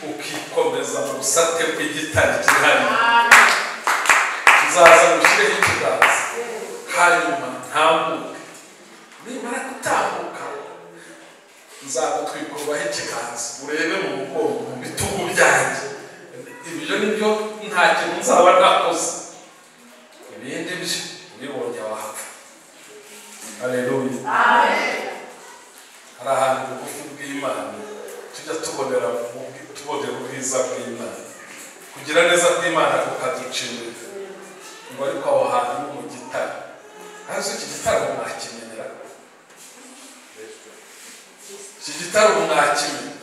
ukikomeza mu busate bw'igitare kihari, nzaza gushyireho ikiganza, hanyuma ntambuke. Nimara gutambuka nzagutwikurubaho ikiganza, urebe mu mugongo, mu bitugu byanjye. Ibyo nibyo nta kintu nzaba nakoze, ibindi byo ubibonye wapfa. Haleluya, hari ahantu bugufi bw'Imana tujya tubonera ubwiza bw'Imana, kugira neza kw'Imana kukaduca imbere. Ngo ariko aho hantu ni mu gitare. Hasi iki gitare mwakimenyera, iki gitare mwakimenya.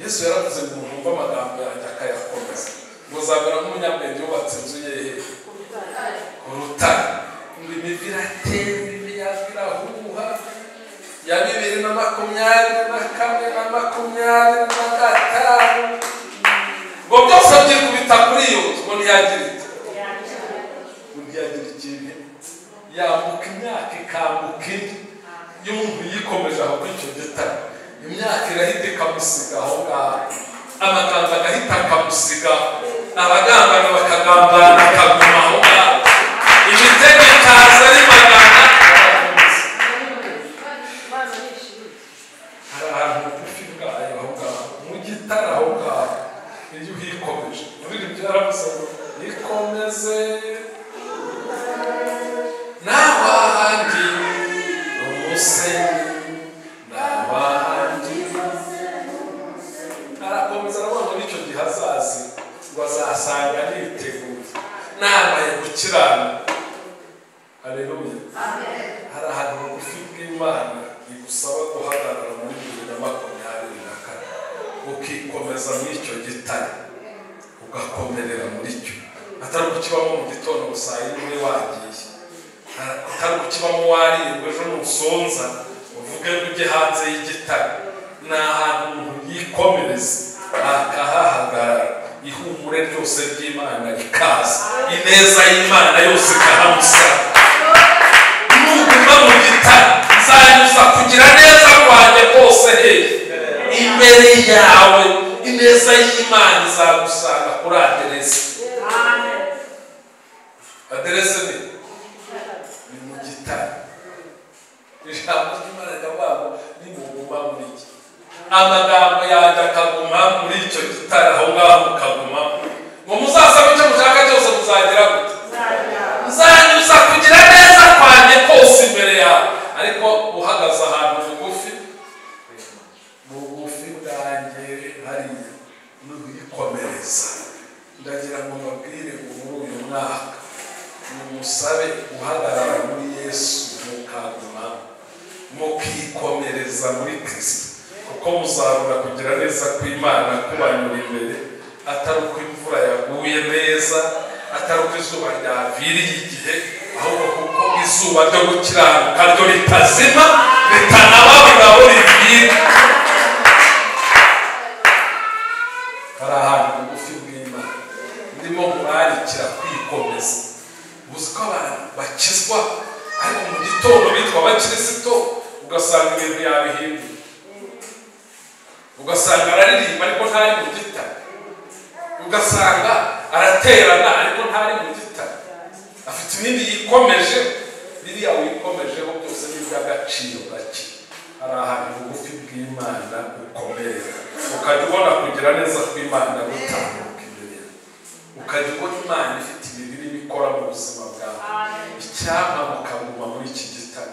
Yesu yaravuze ngo mwumve amagambo yanjye akayakomeza, ngo uzabera nk'umunyabwenge yubatse inzu ye ku rutare, ngo imivu iratemba, imiyaga irahuha. Ya 2024 na 2025 ngo byose byikubita kuri iyo ngo ntiyagira ikintu, yambuka imyaka ikambuka indi. Iyo umuntu yikomeje aho kuri icyo gitare, imyaka irahita ikamusiga aho ngaho, amagambo agahita akamusiga, abagambana bakagambana akaguma aho ngaho, imitego ikaza ari magana. Hari ahantu bugufi bwayo aho ngaho mu gitara aho ngaho, iyo uhikomeje muri ibyo yaramusaba ikomeze naho ahandi umusenyi, naho ahandi arakomeza aravuga n'icyo gihe azazi ngo azasanga niteguye nambaye gukiranuka. Haleluya. Hari ahantu bugufi bw'Imana igusaba guhagarara muri 2024 ukikomeza muri icyo gitare ugakomerera muri cyo, atari ukibamo mu gitondo gusa muri wagiye, atari ukibamo warindwe ejo nusonza uvuge ngo ujye hanze y'igitare. Ni ahantu umuntu yikomereza akahahagarara, ihumure ryose ry'Imana rikaza, ineza y'Imana yose ikahamusanga. Nuguma mu gitare nzanyuza kugira neza kwanjye kose imbere yawe, ineza y'Imana izagusanga kuri aderesi. Aderesi ni mu gitare. Ijambo ry'Imana rikavuga ngo nimuguma muri iki, amagambo yanjye akaguma muri icyo gitare aho ngaho mukaguma, ngo muzasabe icyo mushaka cyose muzagira gute, nzanyuza kugira neza kwanjye kose imbere yawe. Ariko uhagaze ahantu bugufi bwanjye hariya n'ubikomereza, ndagira ngo mbabwire muri uyu mwaka nimusabe guhagarara muri Yesu mukaguma mukikomereza muri Kristo, kuko muzabura kugira neza kw'Imana kubanyura imbere, atari uko imvura yaguye neza, atari uko izuba ryaviriye igihe, ahubwo kuko izuba ryo gukiranuka ryo ritazima ritanababura aho rivira. Hari ahantu bugufi bw'Imana ndimo murarikira kwikomeza. Uzi ko abantu bakizwa ariko mu gitondo bitwa abakirisito ugasanga ibintu yabihinduye, ugasanga araririmba ariko ntari mu gitare, ugasanga araterana ariko ntari mu gitare, afite ibindi yikomeje. Biriya wikomejeho byose ni iby'agaciro gake. Hari ahantu bugufi bw'Imana ukomerera, ukajya ubona kugira neza kw'Imana gutambuka imbere, ukajya ubona Imana ifite ibintu bikora mu buzima bwawe. Icyampa mukaguma muri iki gitare,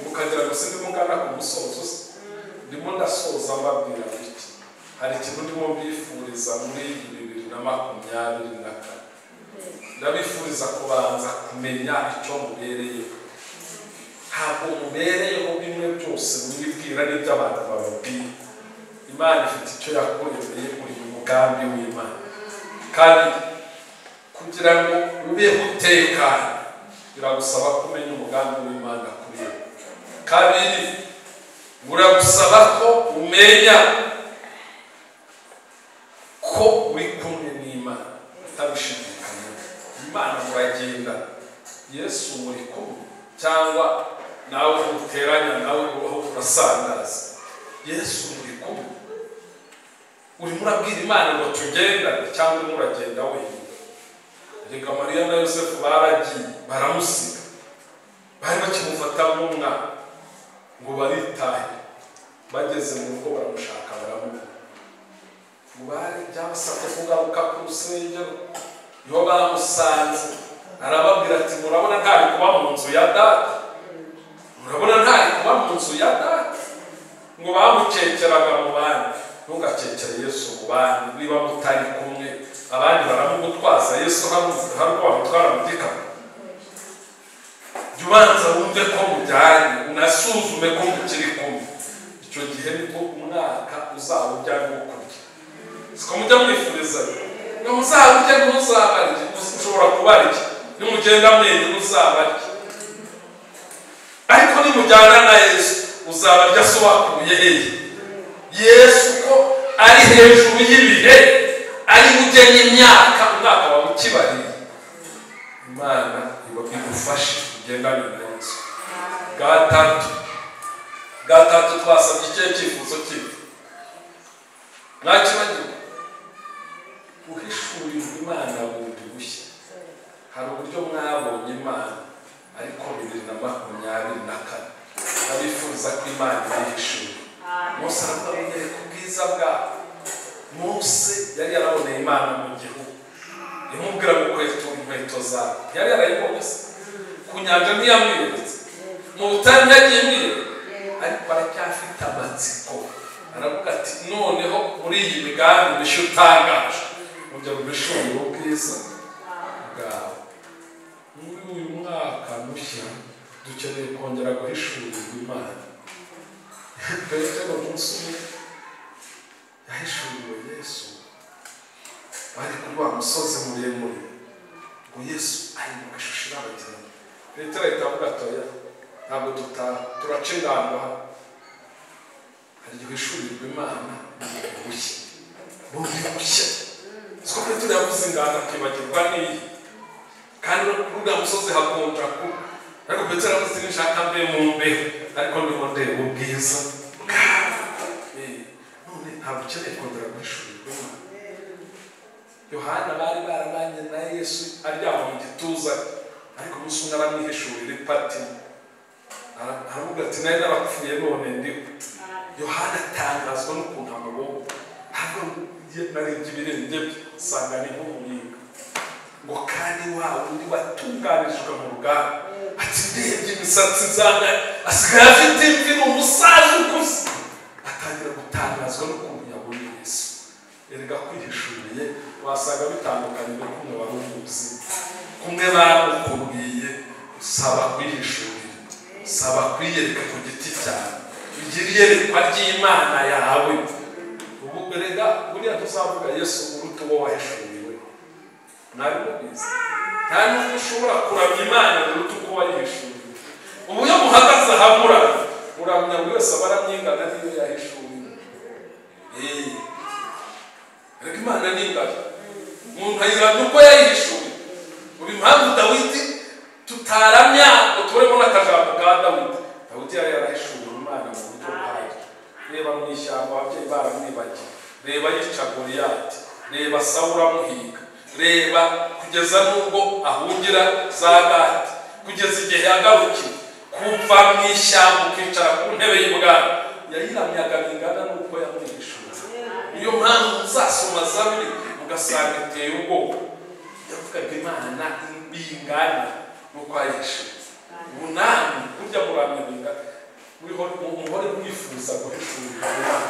mukagira ngo sindi mugana ku musozo. Ndimo ndasoza mbabwira iki, hari ikintu ndimo mbifuriza muri 2024. Ndabifuriza kubanza kumenya icyo mubereye. Ntabwo mubereyeho bimwe byose mwibwira n'ibyo abantu bababwira. Imana ifite icyo yakuremeye muri uyu mugambi w'Imana, kandi kugira ngo ubeho utekanye biragusaba kumenya umugambi w'Imana kuri wowe. Kabiri, buragusaba ko umenya ko uri kumwe n'Imana utabishidikanya. Imana muragenda, Yesu muri kumwe, cyangwa nawe muteranya nawe urasandaza. Yesu muri kumwe, urimo urabwira Imana ngo tugendane cyangwa muragenda wenyine. Reka Mariya na Yosefu baragiye baramusiga, bari bakimufata nk'umwana ngo baritahe, bageze mu rugo baramushaka baramubura. Bari byabasabye kugaruka ku rusengero, iyo bamusanze arababwira ati murabona ntari kuba mu nzu ya data, murabona ntari kuba mu nzu ya data. Ngo bamukekeraga mu bandi, ntugakekere Yesu mu bandi niba mutari kumwe. Abandi baramugutwaza, Yesu harubwo bamutwara mu gikapu. Jya ubanza wumve ko mujyanye, unasuzume ko mukiri kumwe. Icyo gihe nibwo umwaka uzaba ujya n'ukurya. Siko mujya mwifuriza ngo muzabujya ntuzabarye, ushobora kubarya nimugenda mwenye muzabarye, ariko nimujyana na Yesu uzabarya sobakuye hehe. Yesu ko ari hejuru y'ibihe, ari bugenya imyaka, umwaka wawe ukibariye. Imana igufashe kugendana na Yesu. Gatatu twasabye ikihe cyifuzo cyiwe? Mwakibagiwe? guhishurirwa Imana bundi bushya. Hari uburyo mwabonye Imana ariko 2024 abifuza ko Imana yihishura. Mose arabonye ku bwiza bwayo. Mose yari yaraboneye Imana mu gihugu, imubwira ngo kwetura inkweto zawe. Yari yarayibonye se ku nyanja ntiyamwiyeretse, mu butayu ntiyamwiyeretse, ariko aracyafite amatsiko. Aravuga ati noneho muri iyi migambi mishya utangaje mujya kubishurira ubwiza bwawe. Muri uyu mwaka mushya dukeneye kongera guhishurirwa Imana. Petero umunsi umwe yahishuriwe Yesu bari kuri wa musozi muremure, ngo Yesu ari mu ishusho y'abageni. Petero ahita avuga atoya ntabwo turaca ingando hano, hari igihe uhishurirwa Imana bushya bundi bushya. Siko Petero yavuze ingando akibagirwa n'iyi, kandi kuri uriya musozi hakonja kuba, ariko Petero yavuze nishaka mbe mu mbeho, ariko ndimo ndeba ubwiza bwawe. None ntabwo ukeneye kongera guhishurirwa Imana. Yohana bari barabanye na Yesu aryama mu gituza, ariko umunsi umwe aramwihishurira ipati, aravuga ati nari narapfuye none ndiho. Yohana atangazwa n'ukuntu amubonye, narebye ibirenge bye usanga ni nk'umuringa, ngo kandi wa wundi watunganijwe mu ruganda, ati ndebye imisatsi nzanga asigaye afite imvi, ni umusaza ukuze. Atangira gutangazwa n'ukuntu yabonye Yesu. Erega kwihishuriye wasanga bitandukanye no kumwe wari umuzi. Kumwe bamukubwiye usaba kwihishurira, usaba kwiyereka ku giti cyawe, ugira iyerekwa ry'Imana yawe. Ubu erega buriya tuzavuga Yesu uruta uwo wahishuriwe. Nabimubizi nta n'ubwo ushobora kuramya Imana uruta uko wayihishuriwe. Ubu iyo muhagaze ahamurana uramya buri wese aba aramyingana n'iyo yahishuriwe. Erega Imana ni ingano, umuntu ayiramya uko yayihishuriwe. Ubu impamvu Dawidi tutaramya ngo tuburemo n'akajambo ka Dawidi. Dawidi yari yarahishuriwe Imana mu buryo buhagije. Reba mu ishyamba ababyeyi baramwibagiwe, reba yica Goliyati, reba Sawuli amuhiga, reba kugeza n'ubwo ahungira za Gati, kugeza igihe yagarukiye kuva mu ishyamba ukicara ku ntebe y'ubwami. Yayiramyaga bingana n'uko yamwihishuriye. Niyo mpamvu uzasoma Zaburi ugasanga iteye ubwoba. Yavugaga Imana bingana n'uko yayihishuriye. Ubunani burya muramya bingana, muhore mwifuza guhishurirwa Imana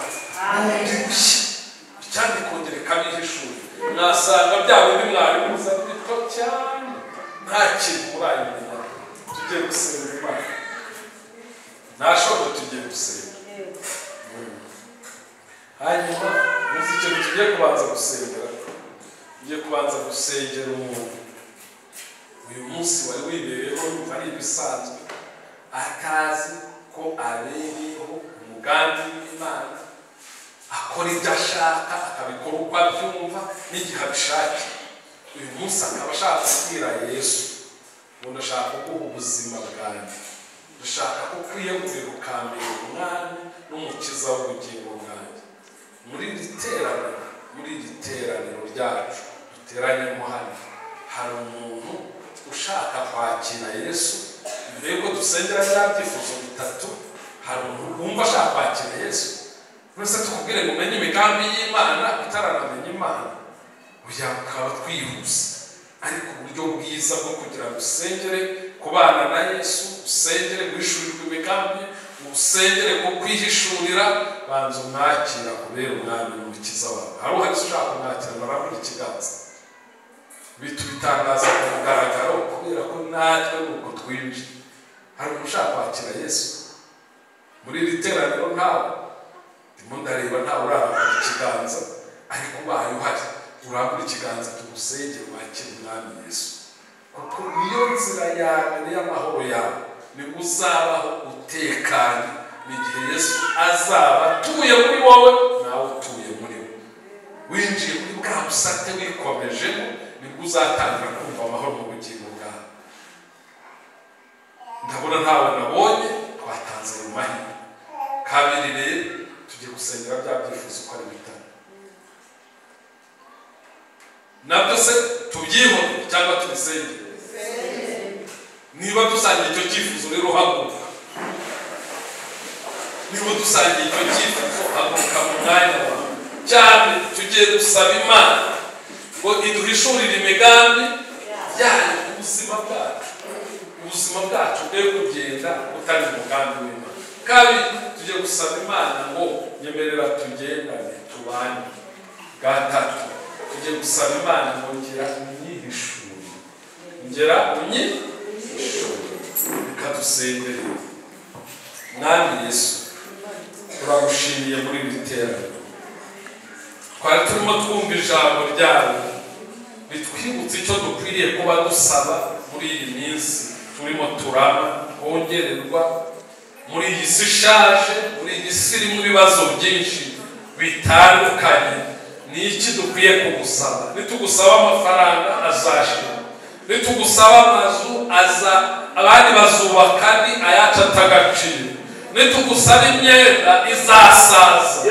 bundi bushya, cyane kongera ikabihishurira. Mwasanga bya bindi mwari muza bito cyane nta kintu murayimenya. Tugiye gusenga Imana, ntashoboye tugiye gusenga. Hanyuma muzi ikintu tugiye kubanza gusengera, tugiye kubanza gusengera umuntu uyu munsi wari wibereyeho yumva ari ibisanzwe, atazi ko abereyeho umugambi w'Imana, akora ibyo ashaka akabikora uko abyumva n'igihe abishakiye. Uyu munsi akaba ashaka kubwira Yesu ngo ndashaka kuguha ubuzima bwanjye, ndashaka ko kwiyegurira ukambera umwami n'umukiza w'ubugingo bwanjye. Muri iri teraniro ryacu duteranyemo hano, hari umuntu ushaka kwakira Yesu. Mbere yuko dusengera bya byifuzo bitatu, hari umuntu wumva ashaka kwakira Yesu. Mwese tukubwire ngo umenye imigambi y'Imana utaranamenya Imana, ukaba twihuse, ariko uburyo bwiza bwo kugira ngo usengere kubana na Yesu, usengere guhishurirwa imigambi, usengere ko kwihishurira, banza umwakira kubera umwami n'umukiza wawe. Hari uhari ushaka kumwakira barabura ikiganza, bitangaza ku mugaragaro kubera ko natwe nuko twinjiye. Hari ushaka kwakira Yesu muri iri teraniro? Ntawe ndimo ndareba, ntawe urarabura ikiganza, ariko ubaye uhari urabura ikiganza tugusengere wakira umwami Yesu, kuko niyo nzira yawe y'amahoro yawe, ni uzabaho utekanye n'igihe Yesu azaba atuye muri wowe nawe utuye muri we. Winjiye muri bwa busate wikomejemo, nibwo uzatangira kumva amahoro mu bugingo bwawe. Ndabona ntawe nabonye, twatanze mu mahirwe. Kabiri rero tugiye gusengera bya byifuzo uko ari bitanu. nabyo se tubyihore cyangwa tubisengere? Niba dusangiye icyo cyifuzo rero haguruka, niba dusangiye icyo cyifuzo haguruka mu mwanya wawe cyane. Tugiye gusaba Imana ngo iduhishurire imigambi yayo ku buzima bwacu, ubuzima bwacu bwe kugenda utari umugambi w'Imana. Kabiri, tugiye gusaba Imana ngo nyemerera tugendane tubane. Gatatu, tugiye gusaba Imana ngo ngira unyihishurire, ngira unyihishurire. Reka dusengere. Mwami Yesu, turagushimiye muri iri teraniro. Twari turimo twumva ijambo ryawe bitwibutsa icyo dukwiriye kuba dusaba muri iyi minsi turimo turama hongererwa muri iyi si ishaje, muri iyi si irimo ibibazo byinshi bitandukanye. Ni iki dukwiye kugusaba? Nitugusaba amafaranga azashira, nitugusaba amazu abandi bazubaka ni ayacu atagaciro, nitugusaba imyenda izasaza,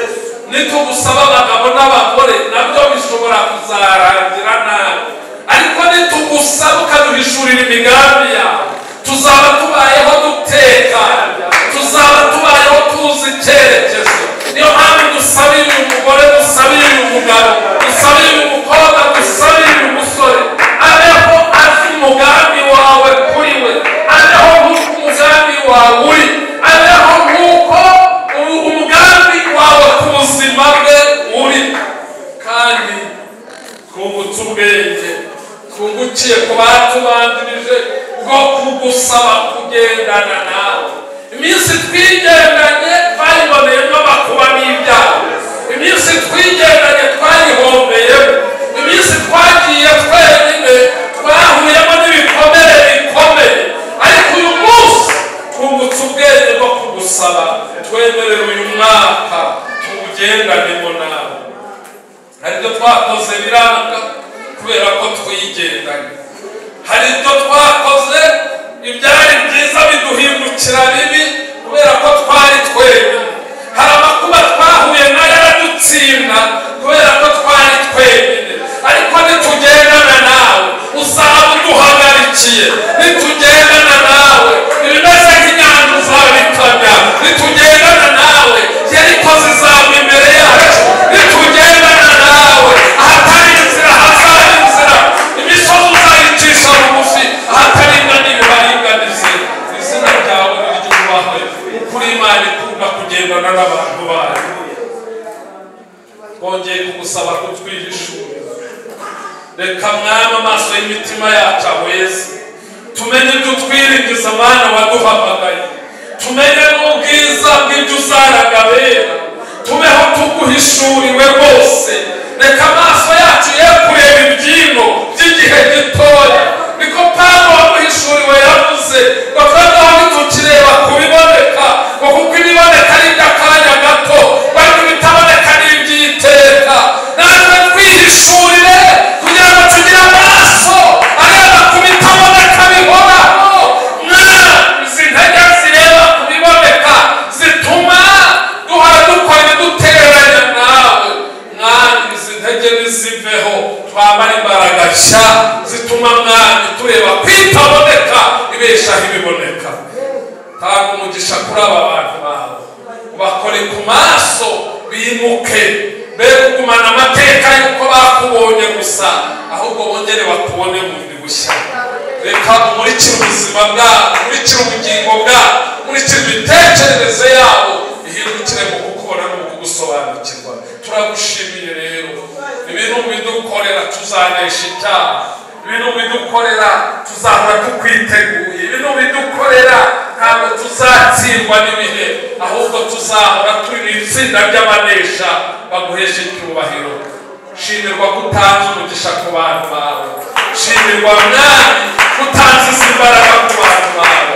nitugusaba abagabo n'abagore nabyo bishobora kuzarangira nabi. Ariko nitugusaba ukaduhishurira imigambi yawe, tuzaba tubayeho dutekanye, tuzaba tubayeho tuzi icyerekezo. Niyo mpamvu dusabiye uyu mugore, dusabiye uyu mugabo, dusabiye uyu mukobwa, dusabiye uyu musore abeho azi umugambi wawe kuri we, abeho nk'uko umugambi wawe uri, abeho nk'uko umugambi wawe ku buzima bwe uri. Kandi twungutse ubwenge, twungukiye ku batubanjirije bwo kugusaba kugendana nawe. Iminsi twigendanye twayiboneyemo amakuba n'ibyago, iminsi twigendanye twayihombeyemo, iminsi twagiye twenyine twahuyemo n'ibikomere bikomeye. Ariko uyu munsi twungutse ubwenge bwo kugusaba, twemerere uyu mwaka tuwugendanemo nawe. Hari ibyo twakoze biranga kubera ko twigendanye, hari ibyo twakoze ibyari byiza biduhindukira bibi kubera ko twari twenyine, hari amakuba twahuye nayo aradutsinda kubera ko twari twenyine. Ariko nitugendana nawe uzaba uduhagarikiye, nitugendana nawe ibimeze nk'inyanja uzabikamya, nitugendana nawe Yeriko zizaba imbere yacu, nitugendana nawe ahatari inzira hazaba inzira, imisozi uzayicisha bugufi, ahatari inganire uharinganize. Izina ryawe niryubahwe, ukuri Imana ikunda kugendana n'abantu bayo. Twongeye kugusaba kutwihishurira. Reka Mwami amaso y'imitima yacu ahweze, tumenye ibyo twiringiza Mana waduhamagaye, tumenye n'ubwiza bw'ibyo uzaraga bera, tubeho tuguhishuriwe rwose. Reka amaso yacu ye kureba ibyino by'igihe gitoya, niko Pawulo wamuhishuriwe yavuze ngo twebweho ntitukireba ku biboneka, ngo kuko ibiboneka ari iby'akanya gato, ariko ibitaboneka ni iby'iteka. Natwe twihishurire kugira ngo tugire amaso areba ku bitaboneka bihoraho. Izi ntege zireba ku biboneka zituma duhora dukora ibiduteranya nawe. Mwami, izi ntege niziveho, twambara imbaraga nshya zituma Mwami tureba kwitaboneka ibeshaho ibiboneka. Tanga umugisha kuri aba bantu bawe, ubakore ku maso bimuke, be kugumana amateka y'uko bakubonye gusa, ahubwo bongere bakubone bundi bushya. Reka umurikire ubuzima bwabo, umurikire ubugingo bwabo, umurikire imitekerereze yabo, ihindukire mu kukubona no mu kugusobanukirwa. Turagushimiye rero, ibintu bidukorera tuzanesha icyaha, ibintu bidukorera tuzahora tukwiteguye, ibintu bidukorera ntabwo tuzatsindwa n'ibihe, ahubwo tuzahora turi mu itsinda ry'abanesha baguhesha icyubahiro. Shimirwa kutanze umugisha ku bantu bawe, shimirwa Mwami kutanze izi mbaraga ku bantu bawe.